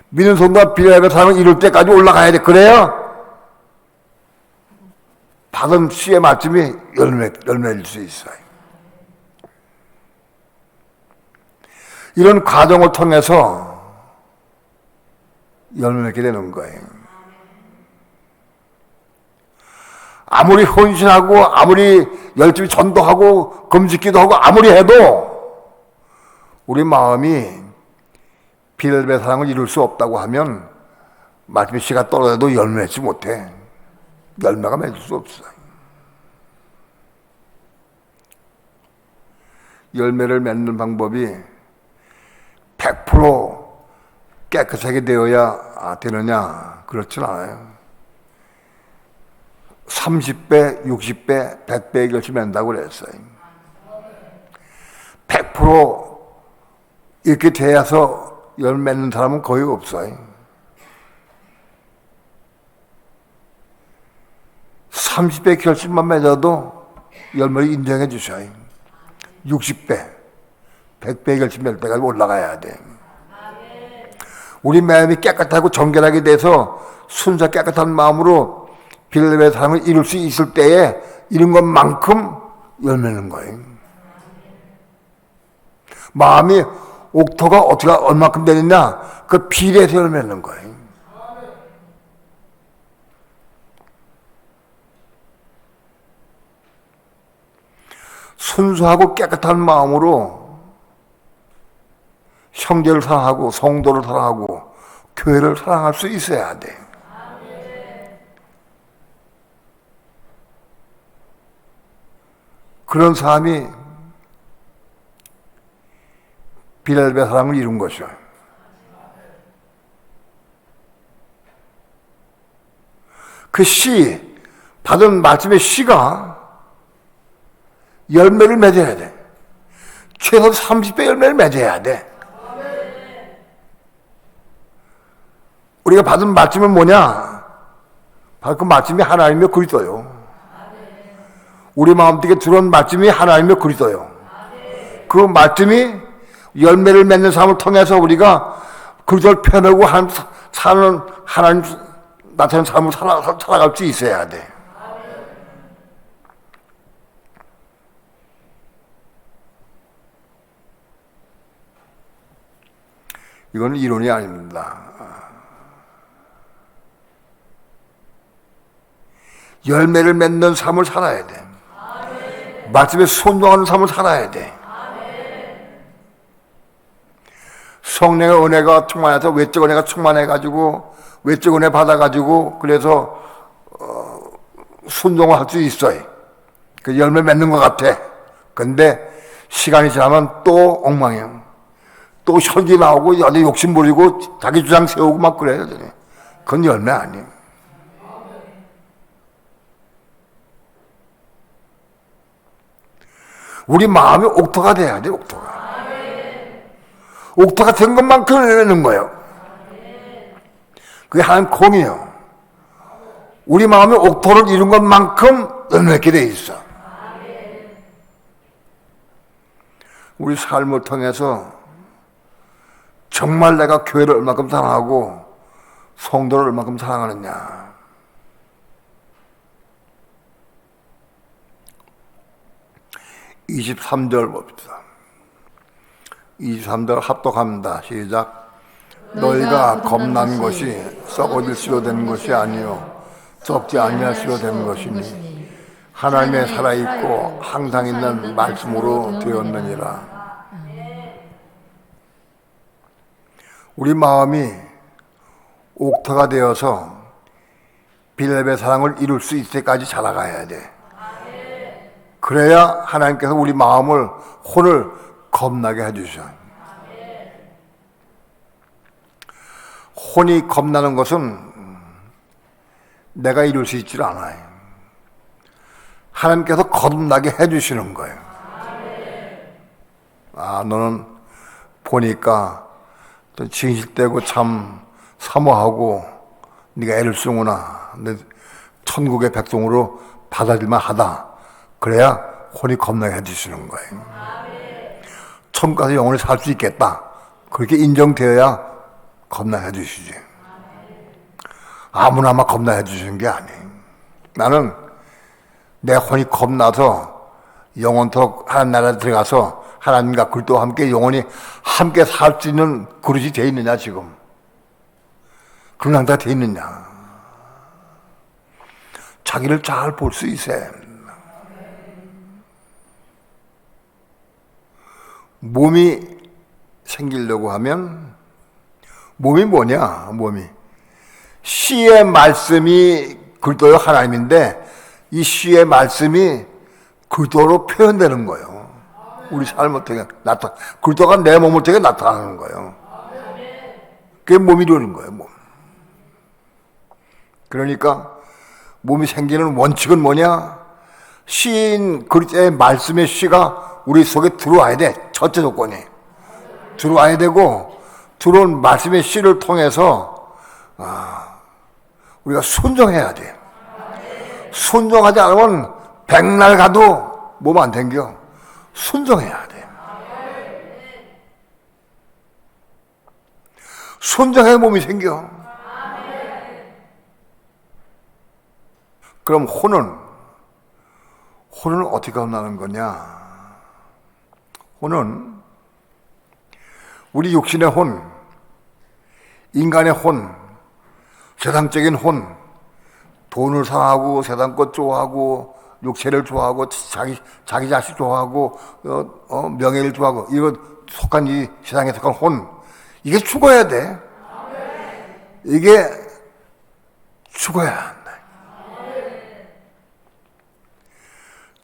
Speaker 1: 믿는 성도가 빌랄베 사랑을 이룰 때까지 올라가야 돼. 그래야 받은 씨의 말씀이 열매일 수 있어요. 이런 과정을 통해서 열매 맺게 되는 거예요. 아무리 헌신하고 아무리 열심히 전도하고 금식기도 하고 아무리 해도 우리 마음이 빌랄베 사랑을 이룰 수 없다고 하면 말씀의 씨가 떨어져도 열매 맺지 못해. 열매가 맺을 수 없어. 열매를 맺는 방법이 100% 깨끗하게 되어야 되느냐? 그렇진 않아요. 30배, 60배, 100배의 결실 맺는다고 그랬어요. 100% 이렇게 돼서 열 맺는 사람은 거의 없어요. 30배 결실만 맺어도 열매를 인정해 주셔요. 60배, 100배 결실 맺을 때까지 올라가야 돼. 우리 마음이 깨끗하고 정결하게 돼서 순수 깨끗한 마음으로 빌랄베 사랑을 이룰 수 있을 때에 이런 것만큼 열매는 거예요. 마음이 옥토가 어떻게 얼마큼 되느냐? 그 비례해서 열매는 거예요. 순수하고 깨끗한 마음으로 형제를 사랑하고 성도를 사랑하고 교회를 사랑할 수 있어야 돼. 그런 사람이 빌랄베 사랑을 이룬 것이요. 그 씨, 받은 말씀의 씨가 열매를 맺어야 돼. 최소 30배 열매를 맺어야 돼. 우리가 받은 말씀은 뭐냐? 바로 그 말씀이 하나님의 그리스도요. 우리 마음속에 들어온 말씀이 하나님의 그리스도요. 그 말씀이 열매를 맺는 삶을 통해서 우리가 그리스도를 펴내고 사는 하나님 나타나는 삶을 살아갈 수 있어야 돼. 이거는 이론이 아닙니다. 열매를 맺는 삶을 살아야 돼. 말씀에 순종하는 삶을 살아야 돼. 성령의 은혜가 충만해서 외적 은혜가 충만해가지고 외적 은혜 받아가지고 그래서 순종을 할 수 있어요. 그 열매 맺는 것 같아. 근데 시간이 지나면 또 엉망이야. 또 혈기 나오고 어디 욕심 부리고 자기 주장 세우고 막 그래요. 그건 열매 아니에요. 우리 마음이 옥토가 돼야 돼. 옥토가 된 것만큼 내는 거예요. 그게 하나님 공이에요. 우리 마음이 옥토를 이룬 것만큼 열매게 돼 있어. 우리 삶을 통해서 정말 내가 교회를 얼마큼 사랑하고 성도를 얼마큼 사랑하느냐. (23절) 봅시다. 23절 합독합니다. 시작. 너희가 겁난 것이 썩어질 수로 된 것이 아니요 썩지 아니할 수로 된 것이니 하나님의 살아있고 항상 있는 말씀으로 되었느니라. 우리 마음이 옥토가 되어서 빌렙의 사랑을 이룰 수 있을 때까지 자라가야 돼. 그래야 하나님께서 우리 마음을 혼을 겁나게 해주셔. 혼이 겁나는 것은 내가 이룰 수 있지 않아요. 하나님께서 겁나게 해주시는 거예요. 아, 너는 보니까 진실되고 참 사모하고 네가 애를 쓰구나. 내 천국의 백성으로 받아들만 하다. 그래야 혼이 겁나게 해주시는 거예요. 천국 가서 영원히 살 수 있겠다. 그렇게 인정되어야 겁나게 해주시지. 아무나 막 겁나게 해주시는 게 아니에요. 나는 내 혼이 겁나서 영원토록 하나님 나라에 들어가서 하나님과 그리스도와 함께 영원히 함께 살 수 있는 그릇이 돼 있느냐 지금. 그런 상태가 돼 있느냐. 자기를 잘 볼 수 있어야 합니다. 몸이 생기려고 하면 몸이 뭐냐? 몸이 시의 말씀이 그리스도요 하나님인데 이 시의 말씀이 그리스도로 표현되는 거예요. 우리 삶을 통해 그리스도가 내 몸을 통해 나타나는 거예요. 그게 몸이 되는 거예요. 몸. 그러니까 몸이 생기는 원칙은 뭐냐? 시인 그리스도의 말씀의 시가 우리 속에 들어와야 돼. 첫째 조건이 들어와야 되고 들어온 말씀의 씨를 통해서 우리가 순종해야 돼. 순종하지 않으면 백날 가도 몸 안 댕겨. 순종해야 돼. 순종해야 몸이 생겨. 그럼 혼은 어떻게 겁나는 거냐? 혼은 우리 육신의 혼, 인간의 혼, 세상적인 혼, 돈을 사랑하고 세상 것 좋아하고 육체를 좋아하고 자기 자식 좋아하고 명예를 좋아하고 이거 속한 이 세상에 속한 혼, 이게 죽어야 돼. 이게 죽어야 한다.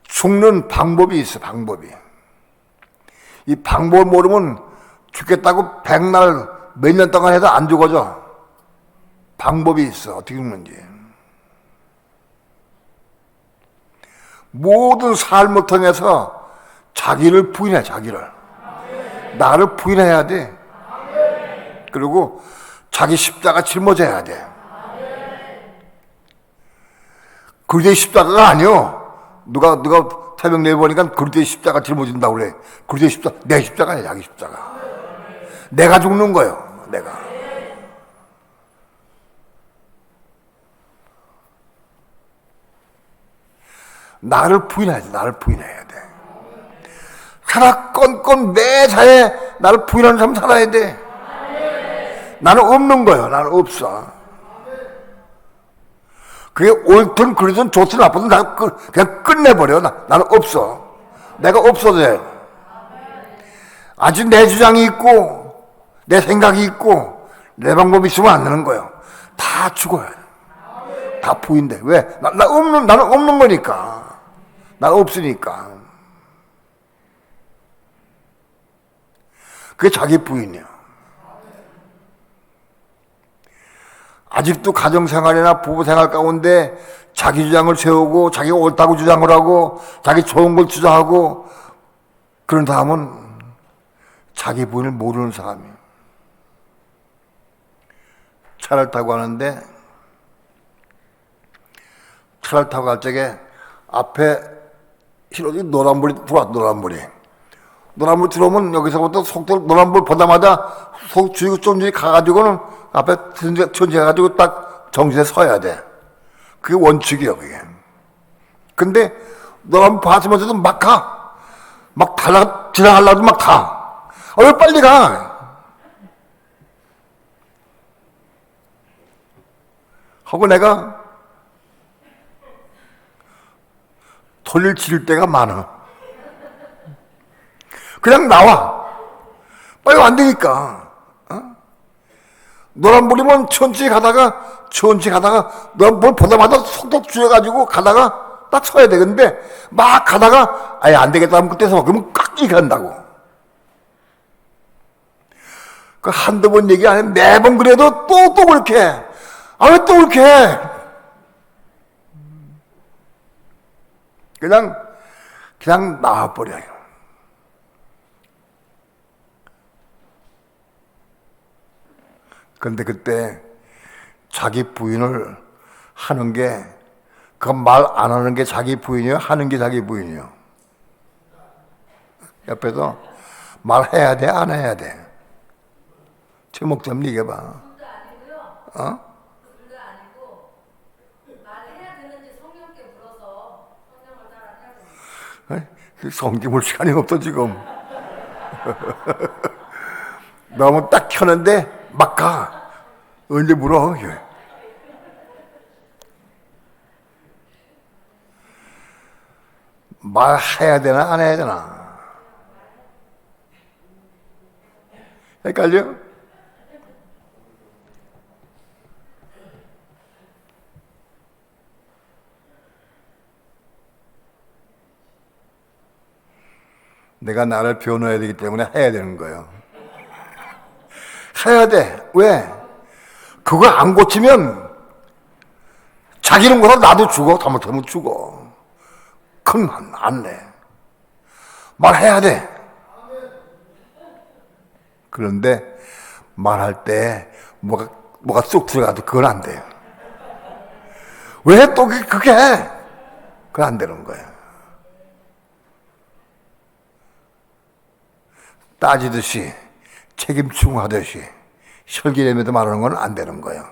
Speaker 1: 죽는 방법이 있어. 방법이. 이 방법을 모르면 죽겠다고 백날 몇 년 동안 해도 안 죽어져. 방법이 있어. 어떻게 죽는지. 모든 삶을 통해서 자기를 부인해. 자기를. 나를 부인해야 돼. 그리고 자기 십자가 짊어져야 돼. 그게 십자가가 아니요. 누가 태명 내보니까 그리스도의 십자가 짊어진다고 그래. 그리스도의 십자가, 내 십자가야, 자기 십자가. 내가 죽는 거예요, 내가. 나를 부인해야지, 나를 부인해야 돼. 건건 매사에 나를 부인하는 사람 살아야 돼. 나는 없는 거예요, 나는 없어. 그게 옳든 그러든 좋든 나쁘든 나 그냥 끝내버려. 나는 없어. 내가 없어도 돼. 아직 내 주장이 있고 내 생각이 있고 내 방법이 있으면 안 되는 거예요. 다 죽어야 돼. 다 부인돼. 왜? 나는 없는 거니까. 나 없으니까. 그게 자기 부인이야. 아직도 가정생활이나 부부생활 가운데 자기 주장을 세우고 자기가 옳다고 주장을 하고 자기 좋은 걸 주장하고 그런 사람은 자기 부인을 모르는 사람이에요. 차를 타고 가는데 차를 타고 갈 적에 앞에 신호등이 노란불이 들어와. 노란불 들어오면 여기서부터 속도를 노란불 보자마자 속 주의고 좀 가가지고는 앞에 천천해가지고 딱 정신에 서야 돼. 그게 원칙이에요, 그게. 근데 노란불 봤으면서도 막 가. 막 지나가려고 막 가. 왜 빨리 가? 하고 내가 돌릴 칠 때가 많아. 그냥 나와. 빨리 안 되니까. 노란불이면 천천히 가다가 노란불 보자마자 속도 줄여가지고 가다가 딱 서야 돼. 근데 막 가다가 아예 안 되겠다 하면 그때 서 그러면 깍지 간다고. 그 한두 번 얘기 안 해. 매번 그래도 또 그렇게 해. 왜 또 그렇게 해? 그냥 나와버려요. 그런데 그때 자기 부인을 하는 게, 그건 말 안 하는 게 자기 부인이에요? 하는 게 자기 부인이에요? 옆에서 말해야 돼? 안 해야 돼? 제목 좀 얘기해봐. 어? 성경 볼 시간이 없어 지금. 너무 딱 켜는데 막 가. 언제 물어? 말해야 되나 안 해야 되나? 헷갈려? 내가 나를 변호해야 되기 때문에 해야 되는 거예요. 해야 돼. 왜? 그거 안 고치면 자기는 거서 나도 죽어. 잘못하면 죽어. 큰 안 내. 말해야 돼. 그런데 말할 때 뭐가 쏙 들어가도 그건 안 돼요. 왜 또 그게 해? 그건 안 되는 거예요. 따지듯이 책임 추궁하듯이 혈기내면서 말하는 건 안 되는 거예요.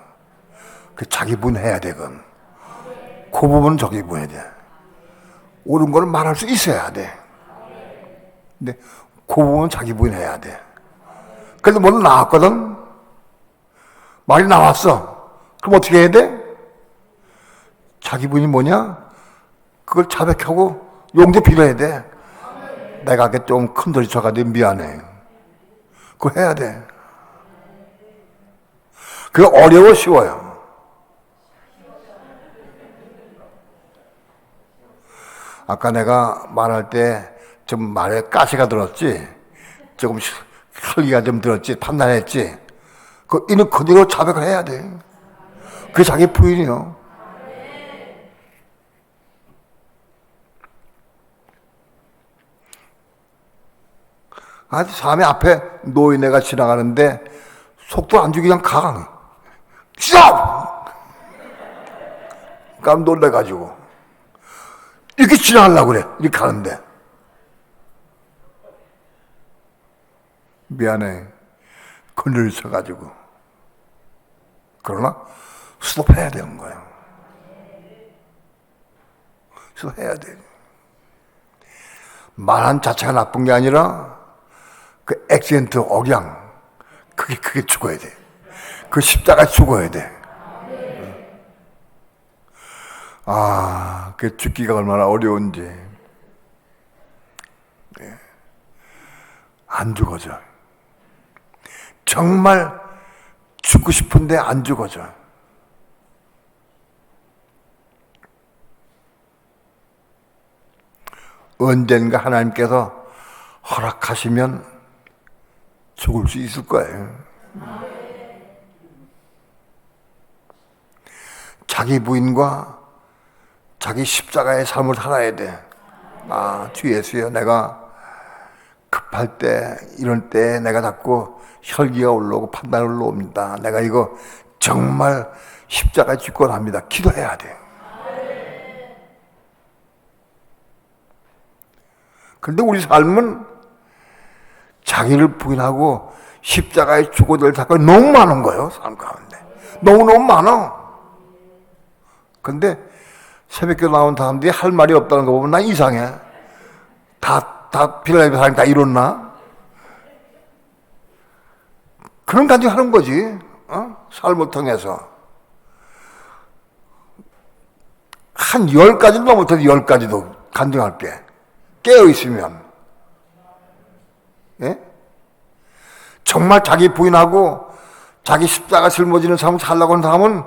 Speaker 1: 그 자기 분해야 돼. 그건 그 부분은 자기 분해야 돼. 옳은 거는 말할 수 있어야 돼. 근데 그 부분은 자기 분해야 돼. 그래도 뭘 나왔거든. 말이 나왔어. 그럼 어떻게 해야 돼? 자기 분이 뭐냐? 그걸 자백하고 용기 빌어야 돼. 내가 좀 큰 소리 쳐가지고 미안해. 그거 해야 돼. 그게 어려워 쉬워요? 아까 내가 말할 때 좀 말에 가시가 들었지? 조금 혈기가 좀 들었지? 판단했지? 그 이는 그대로 자백을 해야 돼. 그게 자기 부인이요. 사람이 앞에 노인네가 지나가는데 속도 안 주고 그냥 가. 스톱! 깜 놀래가지고 이렇게 지나가려고 그래. 이렇게 가는데. 미안해. 건드려 쳐가지고. 그러나 스톱해야 되는 거예요. 스톱해야 돼. 말한 자체가 나쁜 게 아니라 그 액센트, 억양, 그게 죽어야 돼. 그 십자가 죽어야 돼. 그 죽기가 얼마나 어려운지. 안 죽어져. 정말 죽고 싶은데 안 죽어져. 언젠가 하나님께서 허락하시면 죽을 수 있을 거예요. 자기 부인과 자기 십자가의 삶을 살아야 돼. 주 예수여, 내가 급할 때, 이럴 때 내가 자꾸 혈기가 올라오고 판단이 올라옵니다. 내가 이거 정말 십자가에 죽고 합니다. 기도해야 돼. 그런데 우리 삶은 자기를 부인하고 십자가에 죽어들 사건이 너무 많은 거예요. 삶 가운데. 너무너무 많아. 근데 새벽에 나온 사람들이 할 말이 없다는 거 보면 난 이상해. 다 필라델피아 사람이 다 이뤘나? 그런 간증하는 거지. 삶을 통해서. 한 10가지도 넘어서 10가지도 간증할게. 깨어있으면. 예? 정말 자기 부인하고 자기 십자가 짊어지는 삶을 살라고 하는 사람은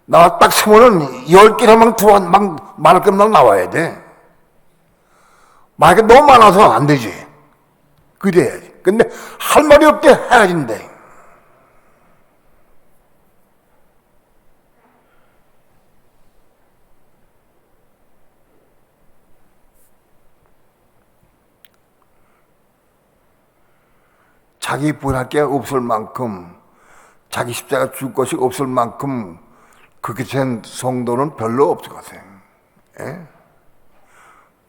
Speaker 1: 나와 딱 서면은 10개나 막 말할 것만 나와야 돼. 말이 너무 많아서 안 되지. 그래야지. 근데 할 말이 없대 해야진대. 자기 부인할 게 없을 만큼, 자기 십자가 줄 것이 없을 만큼 그렇게 된 성도는 별로 없을 것 같아요. 예?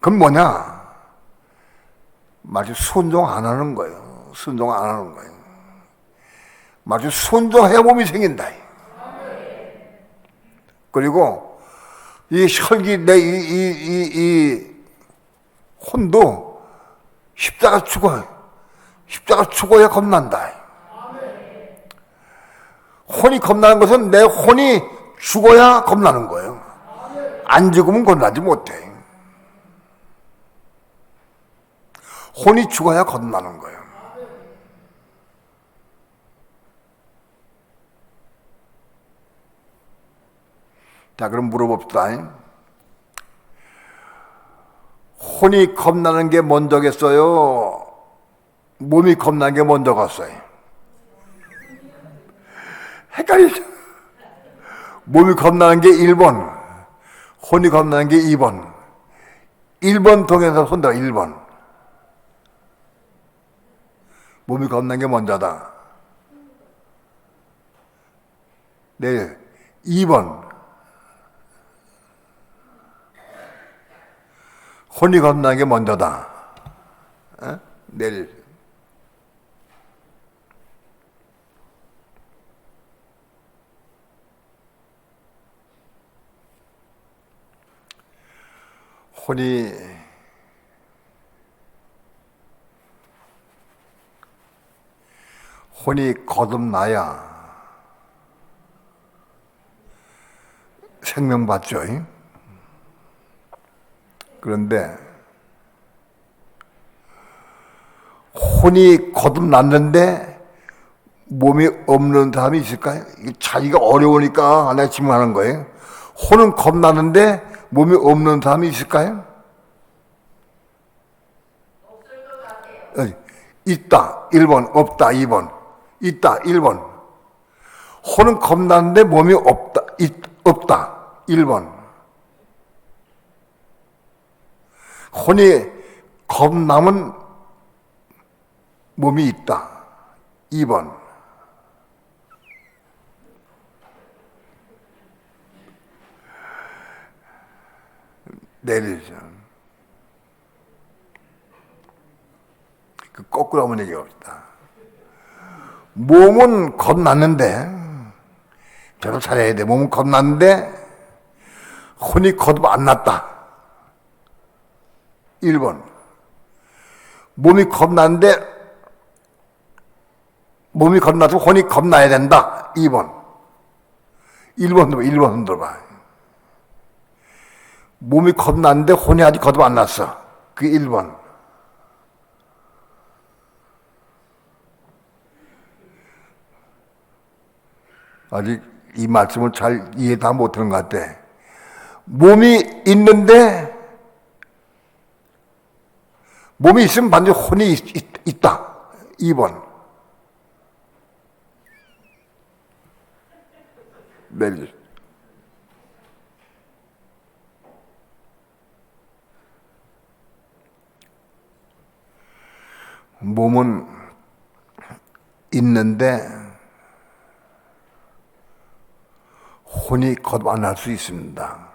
Speaker 1: 그건 뭐냐? 마치 순종 안 하는 거예요. 순종 안 하는 거예요. 마치 순종해야 몸이 생긴다. 그리고 이 혈기, 이 혼도 십자가 죽어야 겁난다. 혼이 겁나는 것은 내 혼이 죽어야 겁나는 거예요. 안 죽으면 겁나지 못해. 혼이 죽어야 겁나는 거예요. 자, 그럼 물어봅시다. 혼이 겁나는 게 먼저겠어요? 몸이 겁나는 게 먼저겠어요? 헷갈리죠? 몸이 겁나는 게 1번, 혼이 겁나는 게 2번. 1번 통해서 손다, 1번. 몸이 겁나는 게 먼저다. 네, 2번. 혼이 겁나는 게 먼저다. 내일. 혼이 거듭나야 생명 받죠. 그런데 혼이 거듭났는데 몸이 없는 사람이 있을까요? 자기가 어려우니까 내가 질문하는 거예요. 혼은 겁나는데 몸이 없는 사람이 있을까요? 없을 것 같아요. 있다, 1번. 없다, 2번. 있다, 1번. 혼은 겁나는데 몸이 없다, 1번. 혼이 겁나면 몸이 있다, 2번. 내리죠. 그 거꾸로 하면 얘기가 없다. 몸은 겁났는데, 저도 잘해야 돼. 몸은 겁났는데, 혼이 거듭 안 났다. 1번. 몸이 겁났는데, 몸이 겁나서 혼이 겁나야 된다. 2번. 1번 흔들어봐. 몸이 겁났는데 혼이 아직 거듭 안 났어. 그게 1번. 아직 이 말씀을 잘 이해 다 못하는 것 같아. 몸이 있는데, 몸이 있으면 반드시 혼이 있다. 2번. 내리죠. 몸은 있는데 혼이 거듭 안 날 수 있습니다.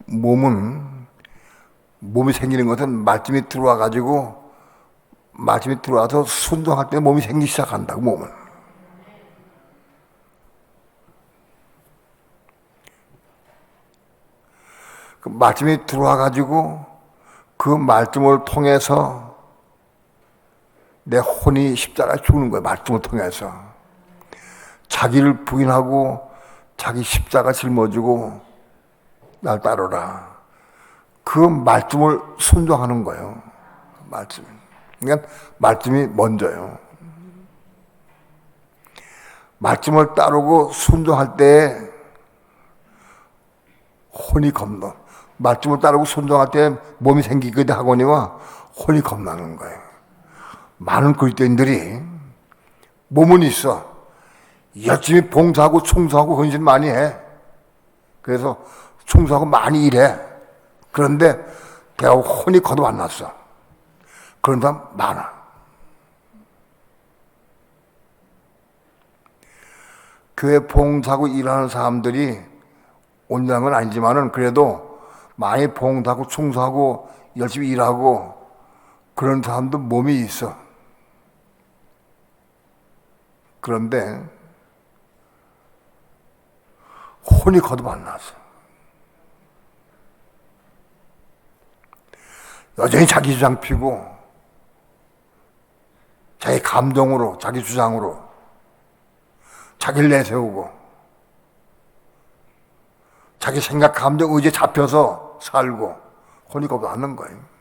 Speaker 1: 몸이 생기는 것은 말씀이 들어와서 순종할 때 몸이 생기기 시작한다고. 몸은 그 말씀이 들어와가지고 그 말씀을 통해서 내 혼이 십자가에 죽는 거예요. 말씀을 통해서 자기를 부인하고 자기 십자가 짊어지고 날 따르라. 그 말씀을 순종하는 거예요. 말씀. 그러니까 말씀이 먼저요. 말씀을 따르고 순종할 때 혼이 겁나. 말씀을 따르고 순종할 때 몸이 생기거든 하거니와 혼이 겁나는 거예요. 많은 그리스도인들이 몸은 있어. 열심히 봉사하고 충성하고 헌신 많이 해. 그래서 충성하고 많이 일해. 그런데 대하고 혼이 거듭 안 났어. 그런 사람 많아. 교회 봉사하고 일하는 사람들이 온전한 건 아니지만은 그래도 많이 봉사하고 충성하고 열심히 일하고 그런 사람도 몸이 있어. 그런데 혼이 거듭 안 났어. 여전히 자기 주장 피고 자기 감정으로, 자기 주장으로 자기를 내세우고 자기 생각, 감정, 의지에 잡혀서 살고 혼이 거듭 안 나는 거예요.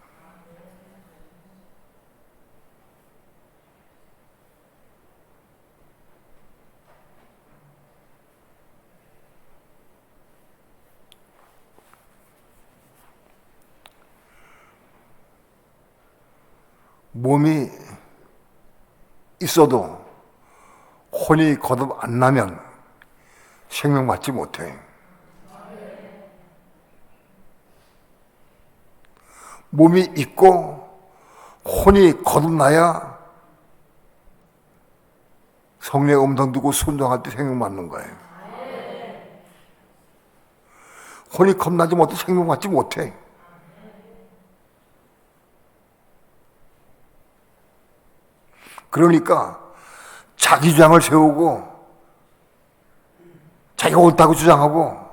Speaker 1: 몸이 있어도 혼이 거듭 안 나면 생명받지 못해. 몸이 있고 혼이 거듭나야 성령의 음성 듣고 순종할 때 생명받는 거예요. 혼이 겁나지 못해 생명받지 못해. 그러니까 자기 주장을 세우고 자기가 옳다고 주장하고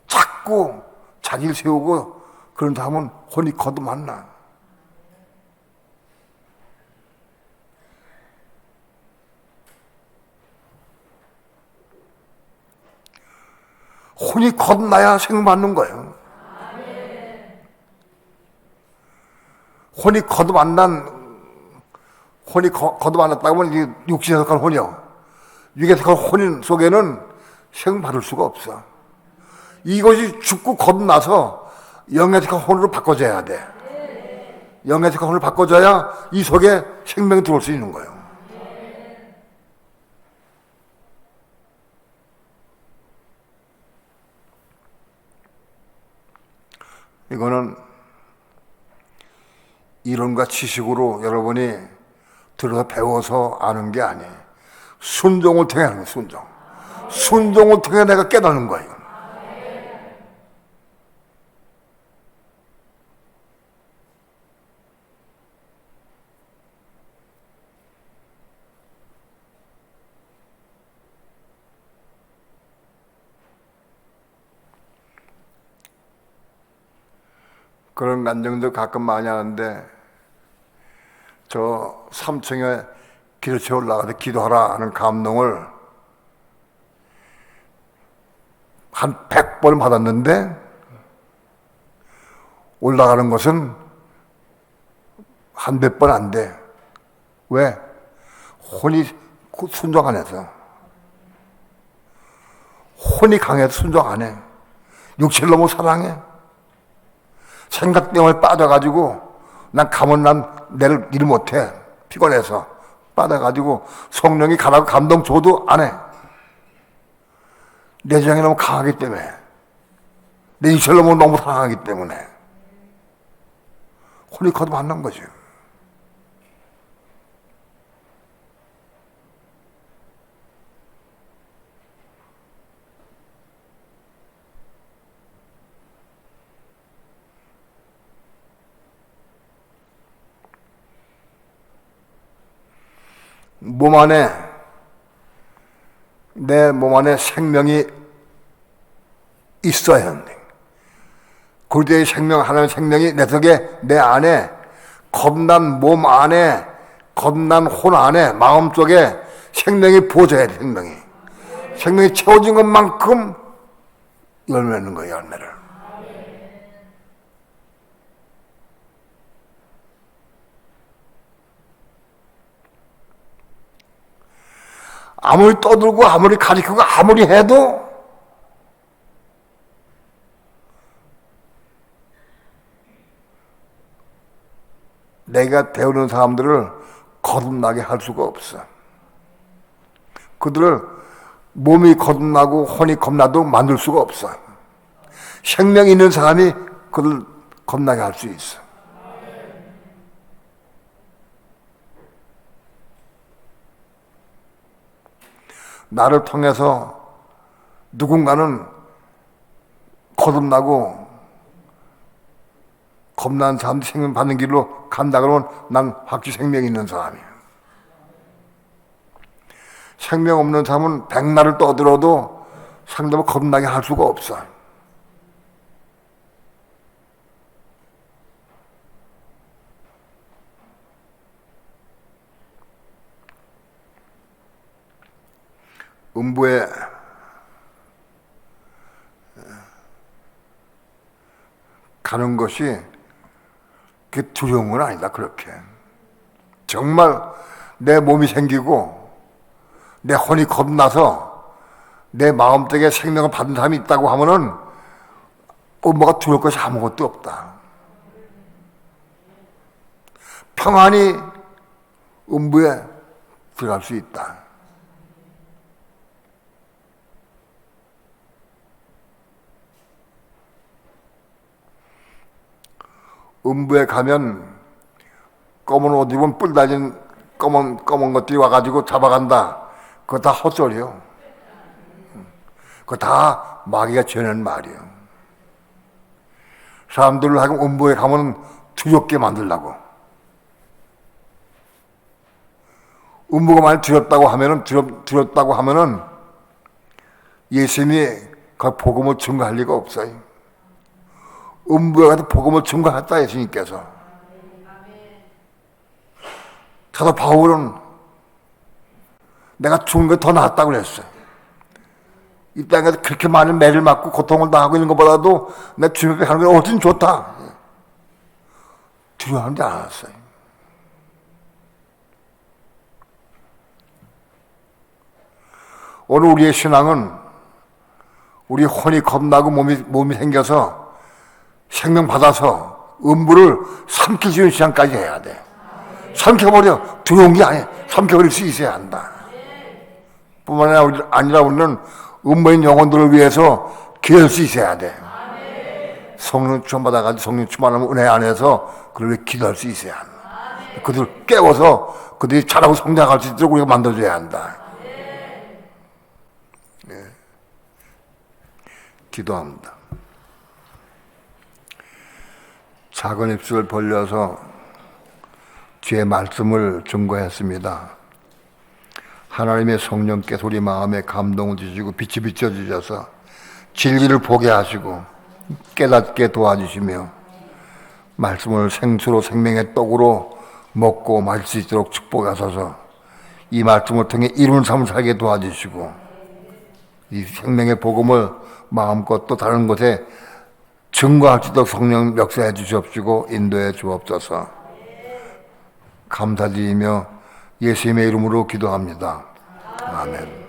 Speaker 1: 자꾸 자기를 세우고 그런 사람은 혼이 거듭 안 나. 혼이 거듭나야 생명받는 거예요. 혼이 거듭 안 났다고 하면 이게 육신에 속한 혼이요. 육에 속한 혼 속에는 생명받을 수가 없어. 이것이 죽고 거듭나서 영에 속한 혼으로 바꿔줘야 돼. 영에 속한 혼을 바꿔줘야 이 속에 생명이 들어올 수 있는 거예요. 이거는 이론과 지식으로 여러분이 들어서 배워서 아는 게 아니에요. 순종을 통해 하는 거예요. 순종을 통해 내가 깨닫는 거예요. 그런 간증도 가끔 많이 하는데, 저 3층에 기도처에 올라가서 기도하라 하는 감동을 한 100번 받았는데, 올라가는 것은 한 몇 번 안 돼. 왜? 혼이 순종 안 해서. 혼이 강해서 순종 안 해. 육체를 너무 사랑해. 생각 때문에 빠져가지고 난 가면 난 내를 일 못해. 피곤해서 빠져가지고 성령이 가라고 감동 줘도 안 해. 내 정이 너무 강하기 때문에, 내 육체를 너무 사랑하기 때문에 혼이 거듭나는 거죠. 몸 안에, 내 몸 안에 생명이 있어야 하는데, 그리스도의 생명, 하나님의 생명이 내 속에, 내 안에, 겁난 몸 안에, 겁난 혼 안에, 마음 속에 생명이 부어져야 돼. 생명이 채워진 것만큼 열매 맺는 거예요. 열매를. 아무리 떠들고 아무리 가르치고 아무리 해도 내가 배우는 사람들을 거듭나게 할 수가 없어. 그들을 몸이 거듭나고 혼이 겁나도 만들 수가 없어. 생명이 있는 사람이 그들을 겁나게 할 수 있어. 나를 통해서 누군가는 거듭나고 겁난 사람 생명 받는 길로 간다 그러면 난 확실히 생명이 있는 사람이에요. 생명 없는 사람은 백날을 떠들어도 상대를 겁나게 할 수가 없어. 음부에 가는 것이 그게 두려운 건 아니다. 그렇게 정말 내 몸이 생기고 내 혼이 겁나서 내 마음속에 생명을 받은 사람이 있다고 하면은 뭐가 두려울 것이 아무것도 없다. 평안히 음부에 들어갈 수 있다. 음부에 가면 검은 옷 입은 뿔 달린 검은 것들이 와가지고 잡아간다. 그거 다 헛소리요. 그거 다 마귀가 지어낸 말이에요. 사람들을 하여금 음부에 가면 두렵게 만들려고. 음부가 많이 두렵다고 하면은 예수님이 그 복음을 증거할 리가 없어요. 음부에 가서 복음을 증거했다 예수님께서. 사도 바울은 내가 죽은 게 더 낫다고 그랬어요. 이 땅에서 그렇게 많은 매를 맞고 고통을 당하고 있는 것보다도 내 주님께 가는 게 훨씬 좋다. 두려워하지 않았어요. 오늘 우리의 신앙은 우리 혼이 겁나고 몸이 생겨서 생명 받아서 음부를 삼킬 수 있는 시간까지 해야 돼. 삼켜버려. 두려운 게 아니야. 삼켜버릴 수 있어야 한다. 뿐만 아니라 우리는 음부에 있는 영혼들을 위해서 기도할 수 있어야 돼. 성령 충만 받아가지고 성령 충만하면 은혜 안에서 그를 위해 기도할 수 있어야 한다. 그들을 깨워서 그들이 잘하고 성장할 수 있도록 우리가 만들어줘야 한다. 기도합니다. 작은 입술을 벌려서 주의 말씀을 증거했습니다. 하나님의 성령께서 우리 마음에 감동을 주시고 빛이 비춰주셔서 진리를 보게 하시고 깨닫게 도와주시며 말씀을 생수로 생명의 떡으로 먹고 마실 수 있도록 축복하소서. 이 말씀을 통해 이룬 삶을 살게 도와주시고 이 생명의 복음을 마음껏 또 다른 곳에 증거할 수 있도록 성령 역사해 주시옵시고 인도해 주옵소서. 감사드리며 예수님의 이름으로 기도합니다. 아멘.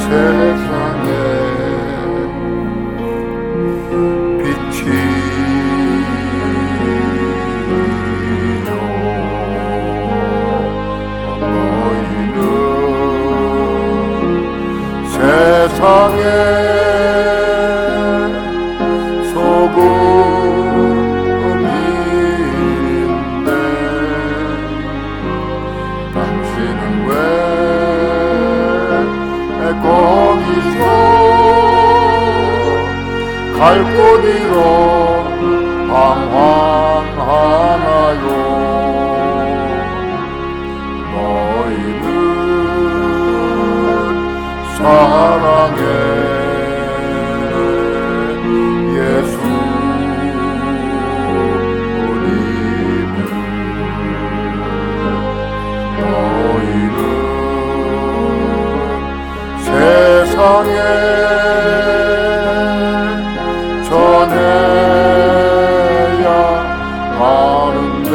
Speaker 1: 세상에 빛이요 너희는 세상에 소금인데 당신은 왜 거기서 갈 곳 잃어 방황하나요? 너희는 사랑해 예수 우리는 너희는 세상에 전해야 하는데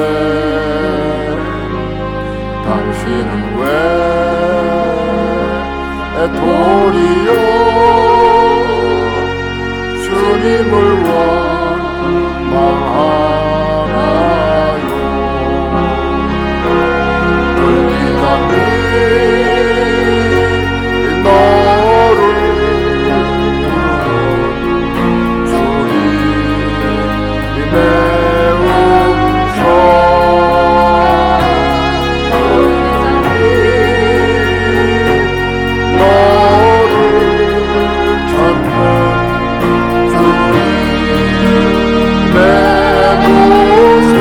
Speaker 1: 당신은 왜 도리어 주님을 원망하나요? 울리다니 너를 주님의 음성 너를 찾는 주님의 모습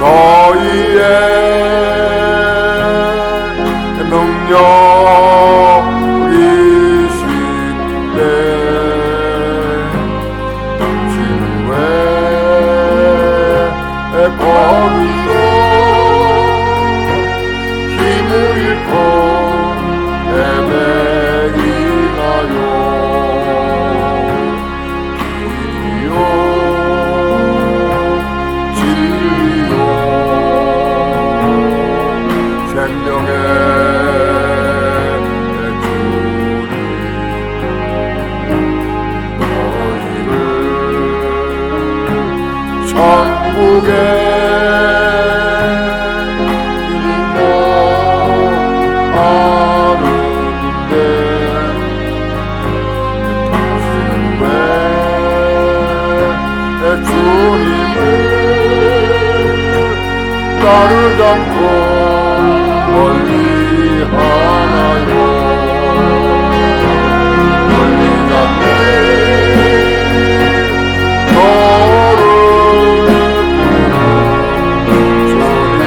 Speaker 1: 너의 따르지 않고 멀리 하나요? 멀리 않네 너를 주님의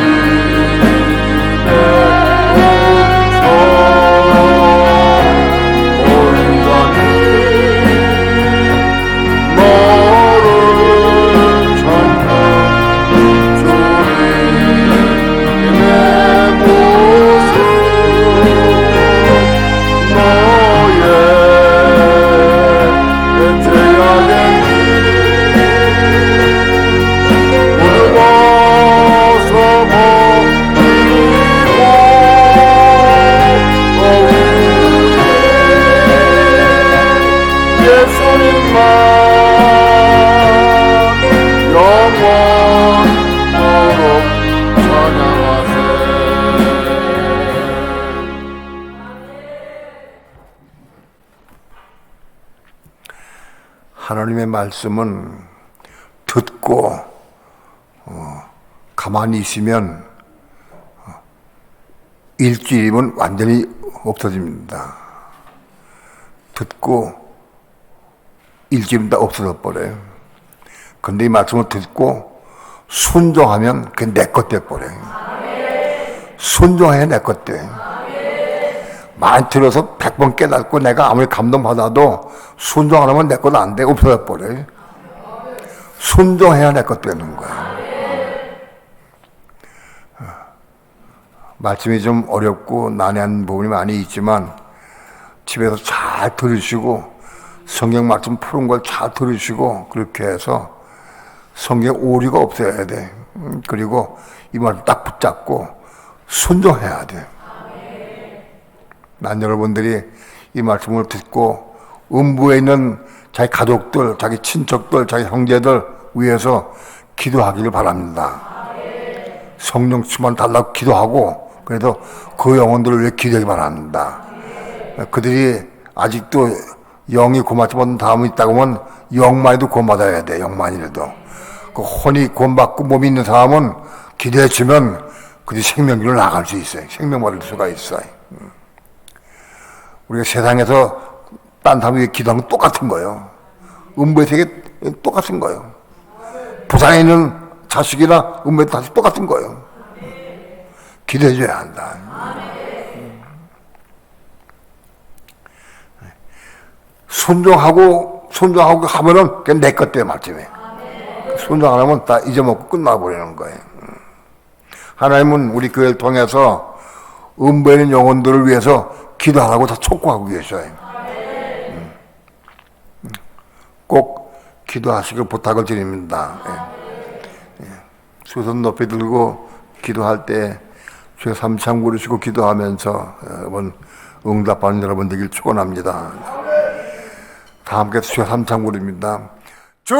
Speaker 1: 하나님의 말씀은 듣고 가만히 있으면 일주일이면 완전히 없어집니다. 듣고 일주일이면 다 없어져 버려요. 근데 이 말씀을 듣고 순종하면 그게 내 것 돼 버려요. 순종해야 내 것 돼. 많이 들어서 100번 깨닫고 내가 아무리 감동받아도 순종 안 하면 내 것 안 돼. 없어져 버려요. 순종해야 내 것 되는 거야. 말씀이 좀 어렵고 난해한 부분이 많이 있지만 집에서 잘 들으시고 성경 말씀 푸는 걸 잘 들으시고 그렇게 해서 성경 오류가 없어야 돼. 그리고 이 말씀 딱 붙잡고 순종해야 돼. 난 여러분들이 이 말씀을 듣고 음부에 있는 자기 가족들, 자기 친척들, 자기 형제들 위해서 기도하기를 바랍니다. 성령 충만 달라고 기도하고 그래서 그 영혼들을 위해 기도하기 바랍니다. 그들이 아직도 영이 구원받지 못한 다음이 있다고 하면 영만이도 구원받아야 돼. 영만이라도. 그 혼이 구원받고 몸이 있는 사람은 기도해주면 그들이 생명길로 나갈 수 있어요. 생명 받을 수가 있어요. 우리가 세상에서 딴 사람에게 기도하는 건 똑같은 거예요. 음부의 세계 똑같은 거예요. 부산에 있는 자식이나 음부의 자식 똑같은 거예요. 기도해줘야 한다. 순종하고 하면은 그게 내 것 돼, 말씀에. 순종 안 하면 다 잊어먹고 끝나버리는 거예요. 하나님은 우리 교회를 통해서 음부에 있는 영혼들을 위해서 기도하라고 다 촉구하고 계셔요. 꼭 기도하시길 부탁을 드립니다. 두 손 높이 들고 기도할 때 주여 삼창 부르시고 기도하면서 여러분 응답하는 여러분 되길 축원합니다. 다 함께 주여 삼창 부릅니다. 주